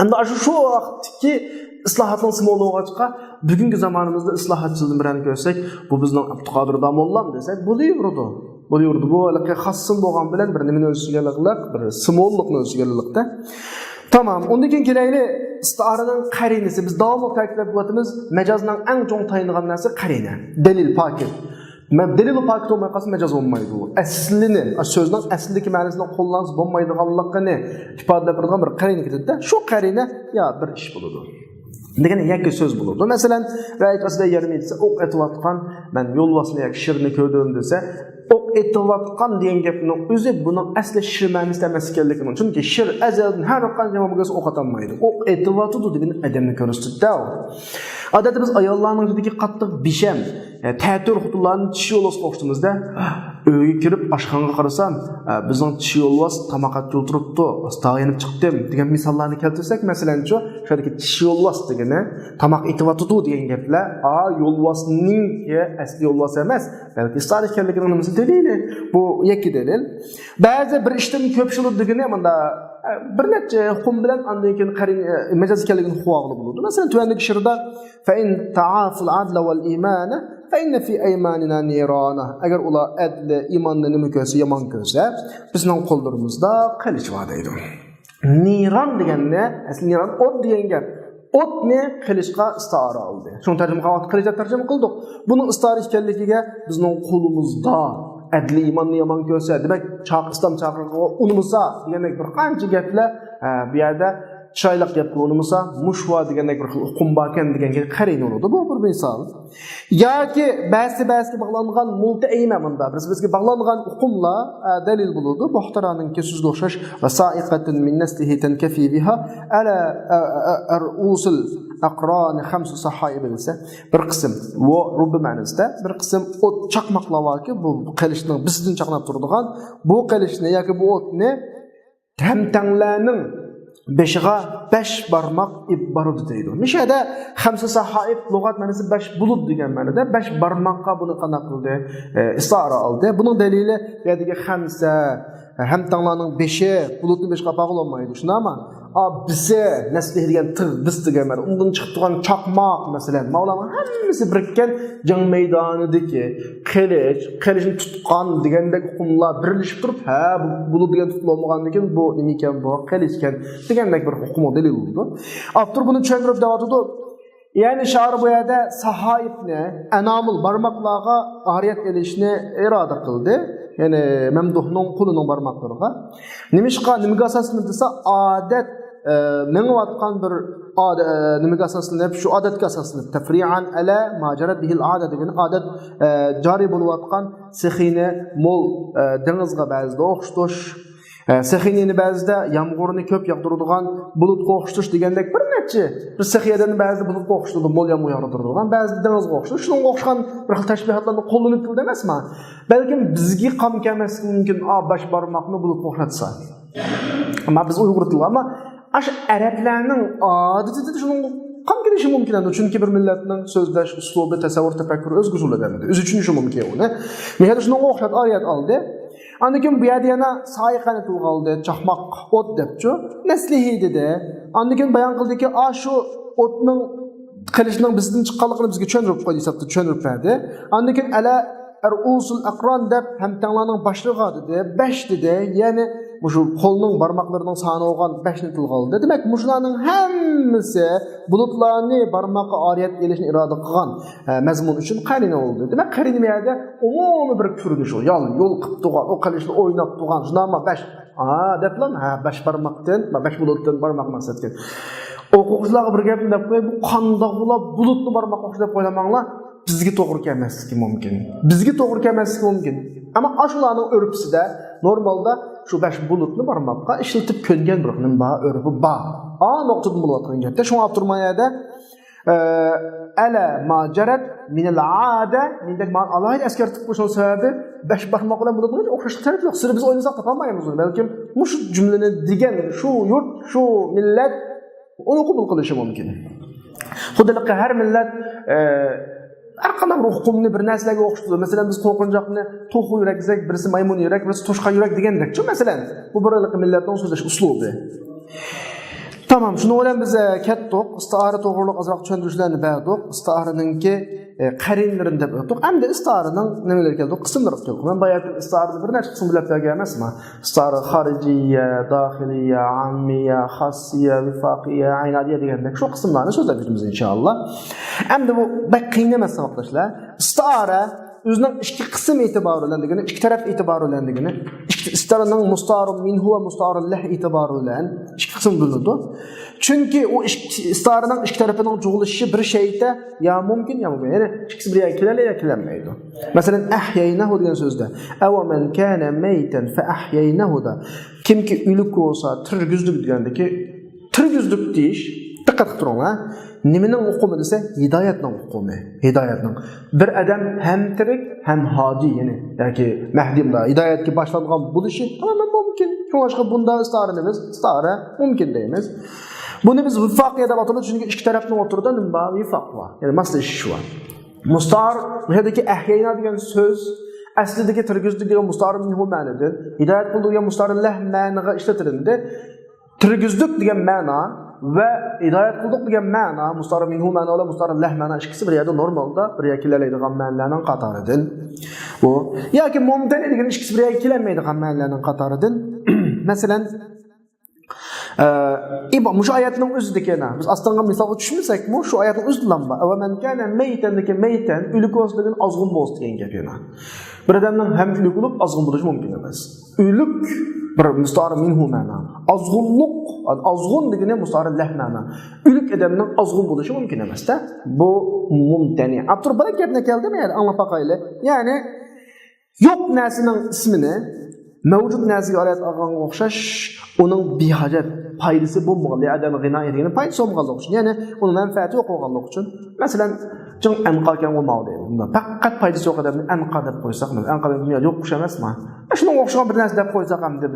Anda şu vaqtdagi islahatның simvolu olğaçqa bugünkü zamanımızda islahatçılığın birini görsək, bu bizning Abdülqadir Damollan desək, bo'laverdi. Bu xassım bolğan bilan bir nimani o'zgarliqlik, bir simvollikni o'zgarliqda. Tamam, ondan keyin kelayli istiaraning qarinasi. Biz davomli ta'kidlab o'tamiz, majazning eng chong tayingan narsa qarina, dalil pakit. Delil pakit olmay qalsa majaz olmaydi u. Aslini, so'zning aslidagi ma'nosini qo'llansa bo'lmaydiganligini ifodalab turgan bir qarina ketadi-da. Shu qarina ya bir ish bo'ladi. Degani yakka so'z bo'ladi. Masalan, rayt asida yarim etsa, o'q etayotgan, men yo'lvasini yoki shirni ko'rdim desa, o'q etayotgan degan gapning o'zi buning asli shir ma'nosida emas ekanligini. Chunki shir azaldan har qanday bo'lmasa o'q atanmaydi. O'q etayotdi degan odamni ko'rsatdi. Odatda biz ayollarning jiddiy qattiq bisham, ta'tir xutularning tishi yo'lvas qo'shtimizda uyga kirib oshxonaga qarasam, bizning tishi yo'lvas tamoqat o'tiribdi, ostag'inib chiqdim degan misollarni keltirsak, masalanchi, shundaki tishi yo'lvas degani tamoq etyotdi degan gaplar, yo'lvasning asli yo'lvas emas, balki istoriy ekanligining nimasi dalili. Bu yakki dalil. Ba'zi bir ishdan ko'pchilik degani mana bir necha hukm bilan andan keyin majaz ekanligini huvoqli bo'ladi. Masalan, tuvandagi shirda fa in ta'aful adla wal imana fa inna fi aymanina nirana. Agar ular adli, iymonni nima ko'rsa, yomon ko'rsa, bizning qo'llarimizda qilich bor deydi. Niran deganda, asli niran o't degan gap. O'tni qilishga istiara oldi. Shuni qilishga tarjima qildik. Buning istiara ekanligiga bizning qo'limizda adli iymonni yomon ko'rsa, demak, islom chaqirig'iga unmasa degandak bir qancha gaplar bu yerda chiroyli gap unmasa, mushva degandek bir hukm bor ekan deganga qarang bo'ladi. Bu bir misol. Yoki ba'zi bog'langan multaima bunda bizga bog'langan hukmlar dalil bo'ladi. Buxtaraning so'zga o'xshash va sa'iqatun min naslihi tankafi biha ala rusul aqron 5 sahaib bilsa bir qism va rubbi ma'nosida bir qism o't chaqmoqlar borki, bu qilishning bizdan chaqnab turadigan bu qilishni yoki bu o'tni tamtanglarning beshiga 5 barmoq ib barudi deydi. Mishada 5 sahaib lug'at ma'nosi 5 bulut degan ma'noda 5 barmoqqa buni qana qildi, istara oldi. Buning dalili bu yerdagi 5 hamtanglarning 5i bulutning 5 qapoqi olmaydi. Shunami? Bize nasli degan tig biz degan ma'no. Undan chiqib turgan chaqmoq masalan, Mavlana hammasi birikkan jang maydonidagi qilichni tutgan degandek hukmlar birlashib turib, bu bulut degan tutilmagandan keyin bu nima ekan, bu qilich ekan degandek bir hukm dalil bo'ldi. Avtor buni tushuntirib davatdi. Yani şair bu yerda sahaibni anamul barmoqlarga ariyat elishni iroda qildi. Yani Memduhning qo'lining barmoqlariga. Nimaga asoslanib desa, odat mengatgan bir nimaga asoslanib, shu odatga asoslanib tafri'an ala majarat bihil odat degan odat joriy bo'layotgan sexini mol dengizga ba'zida o'xshatish, sexinini ba'zida yomg'irni ko'p yog'diradigan bulutga o'xshatish degandek bir necha bir sexiyadan ba'zida bulutga o'xshatadi, mol yomg'ir yog'diradigan, ba'zida dengizga o'xshatish. Shunga o'xshagan bir xil tashbihotlarni qo'llanib tilda emasmi? Balkim bizga qam kelmasligi mumkin, bash barmoqni bulutga o'xshatsa. Ammo biz Uyg'ur tilida, ammo ash arablarning odatida shunga qam kelishi mumkin edi. Chunki bir millatning so'zlash uslubi, tasavvur, tafakkur o'zguchiladi. O'zi uchun shu mumkin uni. Mehada shunga o'xshat oyat oldi. Andan keyin bu yerda yana sayiqani tilga oldi, chaqmoq o't debchi, naslihi dedi. Andan keyin bayon qildiki, shu o'tning qilishning bizdan chiqqanligini bizga tushuntirib qo'ydi, hisobda tushuntirib berdi. Andan keyin ala rusul aqron deb hamtanglarning boshlig'i dedi, 5 dedi. Ya'ni shu qo'lning barmoqlarining soni olgan 5 ni tilga oldi. Demak, mushlarning hammasi bulutlarni barmoqqa oriyat elishni iroda qilgan mazmun uchun qarina oldi. Demak, qarina bu yerda umumiy bir ko'rinish o. Yo'l qilib turgan, o qilishni o'ynab turgan, shunama 5 deblan, 5 barmoqdan, 5 bulutdan barmoq maqsadgan. O'quvchilarga bir gapni deb qo'y, bu qandoq bo'lib bulutni barmoqqa o'xshab qo'yamanglar, bizga to'g'ri kelmasligi mumkin. Bizga to'g'ri kelmasligi mumkin. Ammo ashularning urfisida normalda shu 5 bulutni barmoqqa ishlatib ko'ngan bir nima urfi bor. Nuqtada bo'layotgan gapda shuni olib turmayada ala majarat min al-aada mindak man alohida eskartib qo'yishning sababi 5 barmoq bilan bulutni o'xshashlik taraf yo'q. Siz biz o'ynasak topolmaymiz. Balkim shu jumlani degan shu yurt, shu millat Onu kabul qilishi mumkin. Xudolikka har millat har qanday huquqni bir narsalarga o'xshatadi. Masalan, biz qo'rqinchoqni to'q yurak desak, birisi maymun yurak, birisi to'shqa yurak degandek-ku. Masalan, bu bir millatning so'zlash uslubi. Tamam, shuni bilan biz ketdik. Istiara to'g'riliq azroq tushuntirishlarni berdik. Istiaraninki qarinlarini deb o'tdik. Endi istiaraning nimalarga keldik? Qismlariga keldik. Men bayat istiarani bir nechta qism bilib bergan emasman. Istiara xarijiyya, daxiliyya, ammiyya, xassiyya, vifaqiyya, aynadiyya degandek shu qismlarni so'zlab o'tamiz inshaalloh. Endi bu bak qiyin emas savoqdoshlar. Istiara o'zining ikki qism e'tiboranligini, ikki taraf e'tiboranligini, istiaraning mustarun minhu va mustarun lah e'tiboran ikki qism bo'linadi. Chunki o istiaraning ikki tarafining tug'ilishi bir shayda ya mumkin ya mumkin. Ya'ni ikkisi bir yo'lga keladi yoki kelmaydi. Masalan, ahyaynahu degan so'zda aw man kana maytan fa ahyaynahu da kimki o'lik bo'lsa tirgizdik degandiki, tirgizdik deyish diqqat qilinglar. Nimaning hukmi desa, hidoyatning hukmi. Hidoyatning. Bir odam ham tirik, ham hodi, ya'ni yoki mahdimda hidoyatga boshlangan bo'lishi tamamen mumkin. Shunga bunda istiaramiz, istiara mumkin deymiz. Buni biz vifaqiyya deb ataymiz, chunki ikki tarafning o'rtasida nima vifaq bor. Ya'ni maslashish bor. Mustar, bu yerdagi ahyayna degan so'z aslidagi tirgizdik degan mustar minhu ma'nodir. Hidoyat qildigan mustarlah ma'noga ishlatiladi. Tirgizdik degan ma'no ve hidayet kıldık degan ma'no mustarı minhu ma'no va mustarı lah ma'no ikkisi bir yerda normalda bir yerga keladigan ma'nolarning qatoridan. Bu yoki mumtani degan ikkisi bir yerga kelmaydigan ma'nolarning qatoridan. Masalan, mush oyatning o'zidagina biz astonga misolga tushmasakmi, shu oyatning o'zidan bor. Va man kana maytan degan maytan o'lik bo'lgan ozg'un bo'lsa degan gap yana. Bir odamning ham o'lik bo'lib ozg'un bo'lishi mumkin emas. O'lik bir mustarı minhu ma'no. Azg'un degani mustarı lah ma'no. O'lik odamning azg'un bo'lishi mumkin emas-da. Bu mumtani. Abtur bir gapni keldimi, ya'ni anglab boqaylik. Ya'ni yo'q narsaning ismini mavjud narsaga olayat olganga o'xshash, uning behojat foydasi bo'lmaganligi, adam g'ina etgani foydasi bo'lmaganligi uchun, ya'ni uning manfaati yo'q bo'lganligi uchun, masalan, jin anqalgan bo'lmaydi. Bunda faqat foydasi yo'q odamni anqa deb qo'ysak, anqa dunyo yo'q qush emasmi? Shunga o'xshagan bir narsa deb qo'ysak ham deb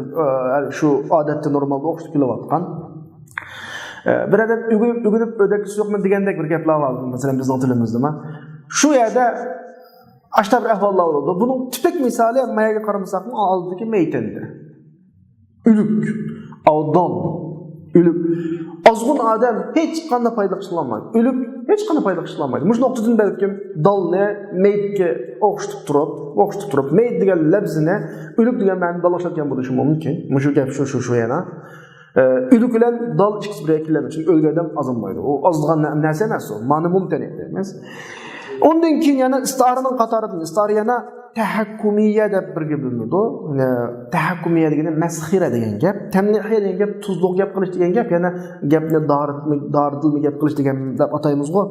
shu odatda normalda o'xshab kelayotgan. Bir odam ugunib o'dak yo'qmi degandek bir gaplar bor, masalan bizning tilimizda. Shu yerda ashta bir ahvollar bo'ldi. Buning tipik misoli mayaga qaramasakmi, oldidagi maytandir. Ülük, avdal, ülük. Azgın adam hiç qanday foyda qilolmaydi. Ülük hiç qanday foyda qilolmaydi. Mush nuqtadan balkim dalni maydga o'xshatib turib, mayd degan labzini ülük degan ma'noda dalashlatgan bo'lishi mumkin. Mushu gap shu yana. Ülük bilan dal ikkisi bir keladi. Chunki o'lgan odam azonmaydi. O azg'an narsa emas u. Ma'no mumkin emas. Ondan keyin yana istiaraning qatoridan istiara yana tahakkumiyya deb birga bo'linadi. Tahakkumiyya degani masxira degan gap, tamnihiyya degan gap tuzluq gap qilish degan gap, yana gapni doridilmi gap qilish degan deb ataymiz-ku.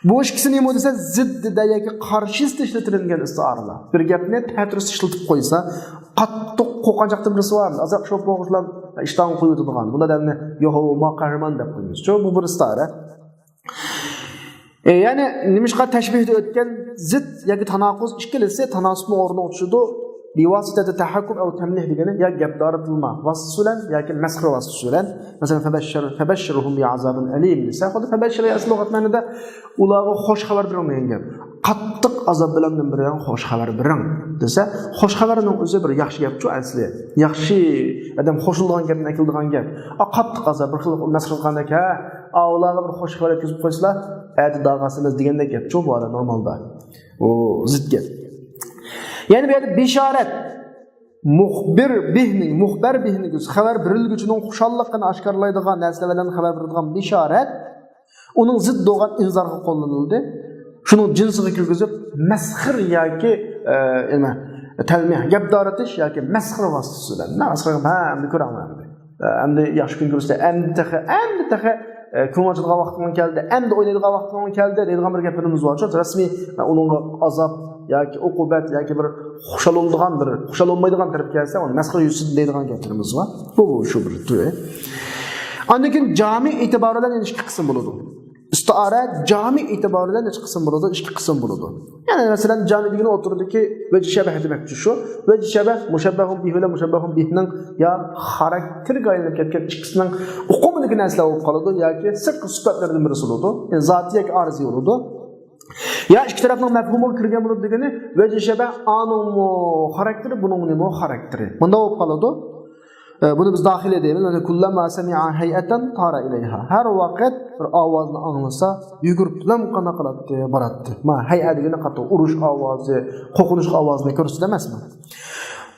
Bu ikkisi nima desa, ziddida yoki qarshisida ishlatilgan istiaralar. Bir gapni ta'tiris ishlatib qo'ysa, qattiq qo'qanchoqda birisi bor. Azaq shu bo'g'ishlar ishdan qo'yib turgan. Bunda adamni yo'q, maqarman deb qo'yamiz. Bu bir istiara. Yani nimishqa tashbihda o'tgan zid yoki tanaquz ikkilisi tanasubni o'rniga o'tishadi. Bivositati tahakkum va tamnih degani ya gap doritilma vassulan yoki masxra vassulan. Masalan, fabashshirhum bi'azabin alim desa, xuddi fabashshir asl lug'at ma'noda ularga xush xabar bergan gap. Qattiq azob bilan birga xush xabar bering desa, xush xabarning o'zi bir yaxshi gap-ku asli. Yaxshi odam xo'shilgan gapni aytiladigan gap. Qattiq azob bir xil masxra qilganda ka, ularga bir xush xabar yetkazib qo'ysalar, ayt dag'asimiz degandek gap-ku bu normalda. O zid gap. Yani bir bisharat muxbir bihni xabar berilguchining xushalliqini oshkorlaydigan narsalardan xabar beradigan bisharat uning zid bo'lgan inzorga qo'llanildi. Shuni jinsiga kirgizib masxir yoki talmih gap doratish yoki masxir vositasidan. Masxir ham ko'raman. Endi yaxshi kun ko'rsa, endi taxa ko'ngilchiga vaqtdan keldi, endi o'ylaydigan vaqtdan keldi deydigan bir gapimiz bor. Rasmiy uning azob yoki uqubat yoki bir xushal olmaydigan taraf kelsa, uni masxir yusid deydigan gapimiz bor. Bu shu bir turi. Ondan keyin jami e'tiboridan ikki qism bo'ladi. Istiara jami e'tiboridan ikki qism bo'ladi, ikki qism bo'ladi. Yani masalan jami degani o'tirdiki, vajh shabah demakchi shu. Vajh shabah mushabbahun bihi va mushabbahun bihining ya xarakterga aylanib ketgan ikkisining uqumini bir nesle olup kalıdı ya ki sırf sıfatlardan birisi oldu. Yani zatiyek arzi oldu. Ya iki tarafın mefhumu kirgen bulup degeni ve şebe anın mu karakteri bunun mu karakteri. Bunda olup kalıdı. Bunu biz dahil edeyimiz. Yani kullama semi'a hay'atan tara ileyha. Her vakit bir avazını anlasa yugurip lan kana kalattı, barattı. Ma hay'a degeni katı uruş avazı, kokunuş avazını görürsü demez mi?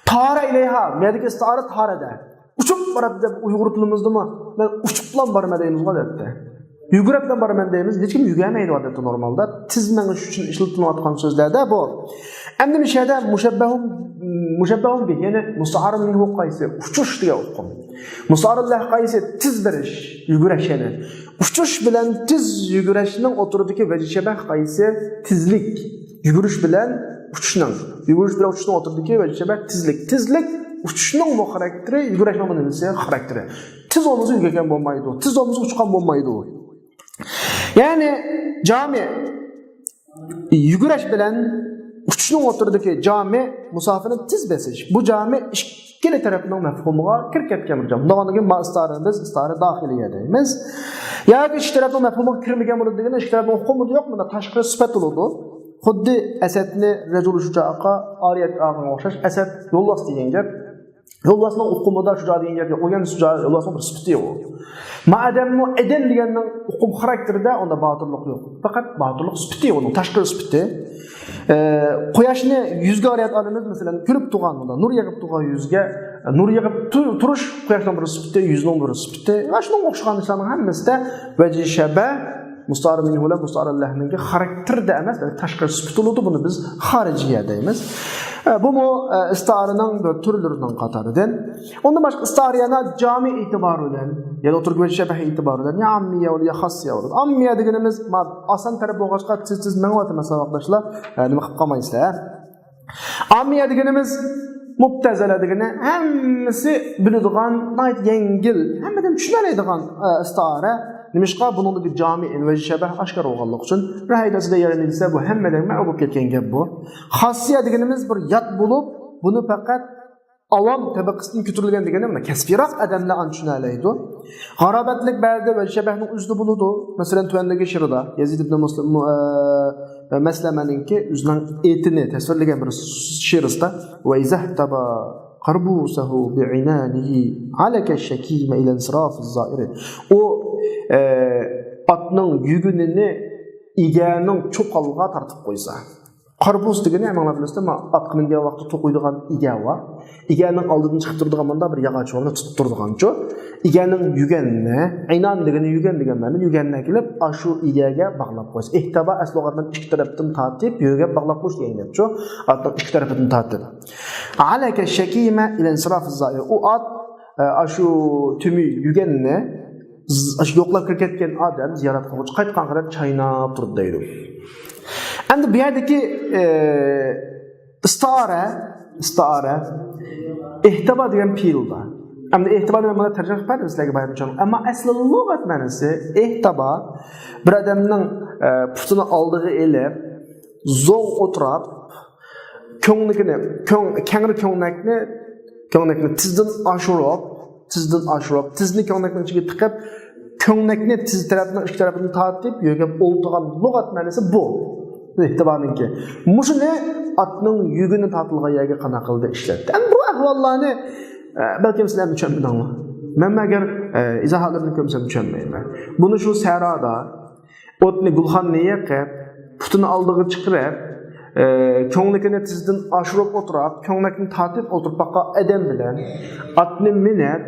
Tara ileyha. Medike istara tarada. Uçup barattı deb uygurtulumuzdu mu? Ben uçuplan barma deyimiz var dedi. Yuguraplan barma deyimiz. Hiç kim yugurmaydı adeti normalde. Tizmeniş için işletilip atkan sözlerde bu. Endi bir şeyde müşebbehun bih, yani musta'ar minhu qaysi, uçuş diye okum. Musta'arullah qaysi, tiz beriş, yuguraşeni. Uçuş bilen tiz yuguraşının oturudaki vecişebeh qaysi, tizlik. Yuguriş bilen uçuşunun. Yuguriş bilen uçuşunun oturudaki vecişebeh tizlik. Tizlik, uçuşunun mu karakteri, yuguraşmanın nemesi karakteri. Tiz olmuzu yugurken bulmaydı o. Tiz olmuzu uçukan bulmaydı o. Yani cami, yuguraş bilen uçuşunun oturdaki cami musafirinin tiz besiş. Bu cami ikili tarafından mefhumuğa kirketken bir cami. Doğanlıgın istarınız, istarı dahiliye deyimiz. Ya ki iki tarafından mefhumuğa kirmegen bunu degene, iki tarafından hukumudu yok mu da taşkı süpet oludu. Xuddi esetini Rezul-u Şuca'a, Ariyet ağına okşaş, eset yollas deyen gep. Yollasının hukumuda Şuca deyen gep yok. O yani Şuca yollasının bir süpeti yok. Madem o eden degenden hukum karakteri de onda batırlık yok. Fakat batırlık süpeti yok, onun taşkı süpeti. Quyoshni yuzga olayotgan odamimiz masalan kulib turganida nur yig'ib turgan yuzga nur yig'ib turish quyoshdan bir sipti yuzning bir sipti va shunga o'xshagan ishlarning hammasida vaji shaba mustar minhu la mustar Allah'ninki xarakterda emas, tashqi sipti bo'ladi. Buni biz xorijiya deymiz. Bu mu istarının bir türlerinden qatoridan. Ondan başqa istariyana cami itibarıdan ya da oturgu şebeh itibarıdan ya ammiye ol ya xassiye ol. Ammiye deganimiz asan taraf bo'lg'achqa siz menga mesela arkadaşlar nima qilib qolmaysizlar. Ammiye deganimiz Mu'tazila degani hammasi biladigan, yengil, hammadan tushunadigan istara. Nimishqa bunun bir cami'in ve şebeh aşkar olganlık için rahaydasida yerilse bu hemmeden ma'lum ketken gap bu. Xassiye deganimiz bir yat bulup bunu fakat avam tabaqasının kütürülgen degani mana kasbiroq adamlar an tushunalaydi. G'arobatlik ba'zida ve şebehning o'zida buludu. Masalan tuvandagi shirida Yazid ibn Muslim Maslamaninki o'zining etini tasvirlagan bir shirisda va izahtaba qarbusahu bi'inanihi alaka shakima ila insiraf az-zairi. O atның yügününü igenin çoqalga tartib qo'ysa. Qarbuz degani hamma bilasizlar, at mingan vaqtda to'qiydigan ige var. Igening oldidan chiqib turadigan manda bir yog'och o'rni tutib turadigancho. Igening yuganini, aynan degani yugan degan ma'no yuganni kelib, shu igega bog'lab qo'ysa. Ehtaba asl lug'atdan ikki tarafdan tortib, yuga bog'lab qo'yish degancho, atning ikki tarafidan tortib. Alaka shakima ila insiraf az-zair. U at shu tumi yuganni yo'qlab ketgan odam ziyorat qiluvchi qaytgan qadar chaynab turdi deydi. Endi bu yerdagi istara ihtiba degan fe'lda. Endi ihtiba degan mana tarjima qilib sizlarga bayon etaman. Ammo asli lug'at ma'nosi ihtiba bir odamning putini oldiga elib, zo'ng o'tirib, ko'nglikni, kengri ko'nglikni tizdan oshirib, tizni ko'nglikning ichiga tiqib, ko'nglikni tiz tarafidan ikki tarafidan tortib, yo'ga o'ltirgan lug'at ma'nosi bu. Ihtibaninki. Mushuni atning yugini tortilgan yerga qana qildi ishlatdi. Endi bu ahvollarni balkim sizlar tushunmadingmi? Men agar izohlarni ko'rsam tushunmayman. Buni shu saroda o'tni gulxonni yaqib, putini oldiga chiqarib, ko'nglikni tizdan oshirib o'tirib, ko'nglikni tortib o'tirib baqa adam bilan atni minib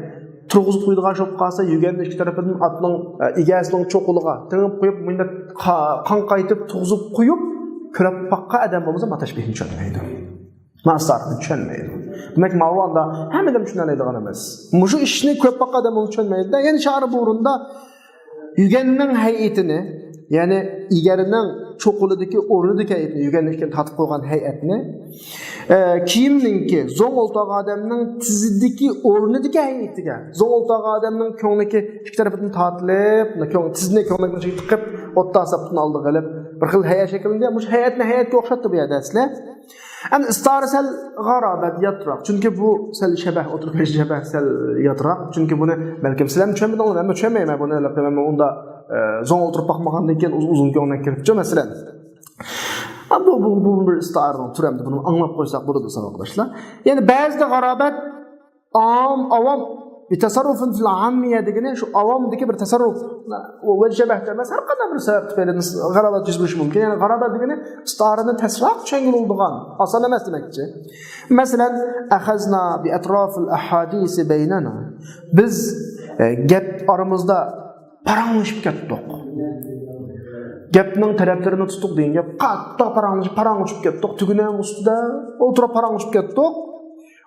turg'izib qo'ydigan shop qolsa yuganni ikki tarafidan atning egasining cho'quliga tingib qo'yib, bunda qon qaytib turg'izib qo'yib, ko'rib baqa adam bo'lsa matashbihni tushunmaydi. Ma'sarni tushunmaydi. Demak, mavlonda hammadan tushunadigan emas. Mushu ishni ko'p baqa adam tushunmaydi. Ya'ni shari bu o'rinda yuganning hay'atini, ya'ni egarining cho'qulidagi o'rnidagi hay'atni, yuganlikka tatib qo'ygan hay'atni kiyimninki zo'ng o'ltoq odamning tizidagi o'rnidagi hay'atiga, zo'ng o'ltoq odamning ko'ngliki ikki tarafidan tortilib, tizni ko'nglikni tiqib, o'tta asabni oldiga olib, bir xil hayat şeklinde muş hayatni hayatga o'xshatdi bu yerda asli. Endi istari sal g'arobat yatroq. Chunki bu sal shabah o'tirgan shabah sal yatroq. Chunki buni balkim sizlar tushunmadinglar, men tushunmayman buni. Men unda zo'n o'tirib bakmagandan keyin uzun ko'ngilga kiribdi masalan. Bu bir istardan turamdı bunu anlap koysak burada sana arkadaşlar. Yani bazı g'arobat avam bir tasarrufun fil ammiye degene şu avamdaki bir tasarruf ve şebehte mesela her kadar bir sebep tufayli g'arobat çizmiş mümkün. Yani g'arobat degene istarını tasraf çengil olduğun asan emas demekçi. Mesela ahazna bi etrafil ahadisi beynana. Biz gap aramızda paranglashib ketdik. Gapning taraflarini tutdik degan gap qattiq paranglashib ketdik. Tuguning ustida o'tirib paranglashib ketdik.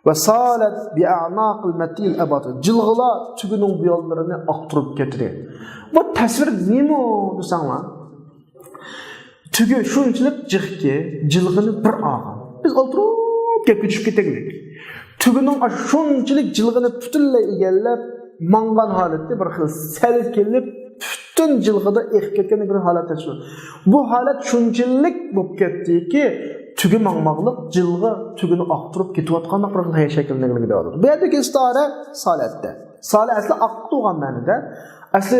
Ve salat bi a'naqil matil abatı. Jilg'ila tuguning bu yo'llarini aqtirib ketdi. Bu tasvir nima desanglar? Tugu shunchalik jiqki, jilg'ini bir olgan. Biz o'tirib gapga tushib ketaylik. Tuguning shunchalik jilg'ini butunlay egallab, mangan holatda bir xil sal kelib bütün jilg'ida eqib ketgan bir holat tasvir. Bu holat shunchalik bo'lib ketdiki, tugi mangmaqliq jilg'i tugini aqtirib ketayotganlik bir hayot shakllanganligida bo'ladi. Bu yerdagi istara salatda. Salat asli aqtirgan ma'noda. Asli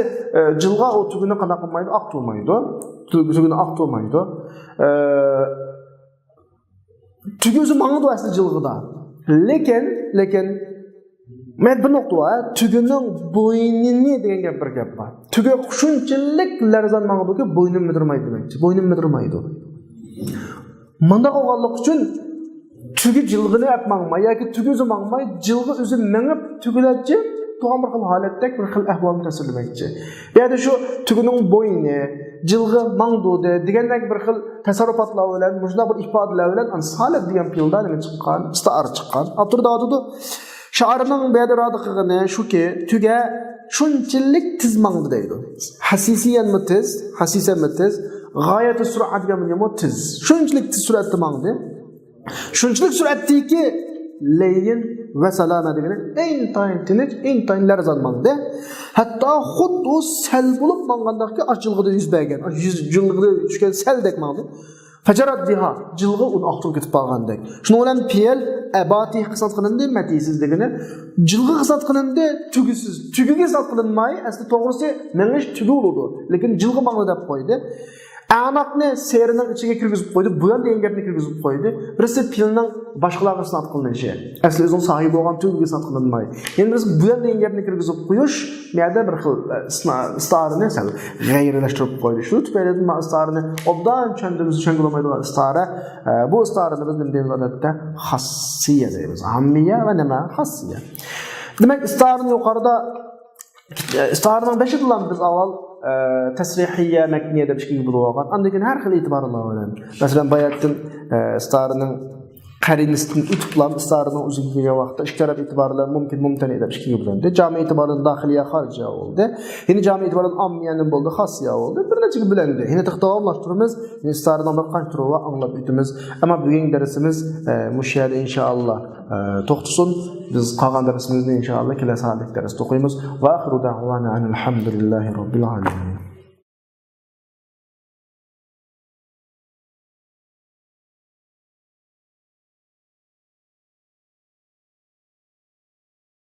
jilg'i o tugini qanday qilmaydi? Aqtirmaydi. Tugini aqtirmaydi. Tugi o'zi mangdi asli jilg'ida. Lekin men bir nokta var. Tügünün boynini degan gap bir gap var. Tügü shunchalik larzan mangdiki boynim midurmaydi demekçi. Boynim midurmaydi. Manda qolganlik uchun tügü jilg'ini yapmangmay yoki tügü o'zi mangmay jilg'i o'zi mengib tügülatchi to'g'ri bir xil holatda bir xil ahvolni tasvirlamoqchi. Bu yerda shu tügüning bo'yni, jilg'i mangdude degandek bir xil tasarrufotlar bilan, mujna bir ifodalar bilan salat degan pildan chiqqan, istar chiqqan. Abturda adı Şairning bediradi qilgani shuki, tuga shunchalik tiz mangdi deydi. Hasisiyanmi tiz, g'oyat surat deganmi tiz. Shunchalik tiz suratda mangdi. Shunchalik suratdiki leyin va salama degani eng tayin larzan mangdi. Hatto xuddi sal bo'lib mangandaki ochilg'ida yuz bergan, jilg'ida tushgan saldek mangdi. Fajarat diha jilg'i uni aqtirib ketib qolgandek. Shuning bilan fe'l abati qisat qilindi, matisiz degani jilg'i qisat qilindi, tugisiz. Tugiga qisat qilinmay, asli to'g'risi mengish tugi bo'ldi, lekin jilg'i mangli deb qo'ydi. A'noqni serining ichiga kirgizib qo'ydi, bu ham degan gapni kirgizib qo'ydi. Birisi fe'lning boshqalarga qisat qilinishi. Asli o'zining sohibi bo'lgan tugiga qisat qilinmay. Endi biz bu ham degan gapni kirgizib qo'yish, bu yerda bir xil istarini sal g'ayrlashtirib qo'ydi. Shu tufayli men istarini obdan tushunolmaydigan istara, bu istarini biz nima deymiz odatda xassiya deymiz. Hammiya va nima xassiya. Demak, istarini yuqorida istarining 5 tilini biz avval tasrihiyya makniya deb ishga bo'lgan. Andan har xil e'tiborlar bilan. Masalan, bayatdan istarining qarinisidan o'tiblam istarining o'ziga kelgan vaqtda ikki taraf e'tiborlar mumkin mumtani deb ishga bo'lindi. Jami e'tibordan daxiliya xorijiya bo'ldi. Ya'ni jami e'tibordan ammiyani bo'ldi, xassiya bo'ldi. Bir necha bo'lindi. Ya'ni davomlashtiramiz. Istarining bir qancha turi va anglab o'tamiz. Ammo bugungi darsimiz mushayada inshaalloh to'xtasin. Biz qolgan darsimizni inshaalloh kelasi hafta darsda o'qiymiz. Va axiru da'vana alhamdulillahi robbil alamin.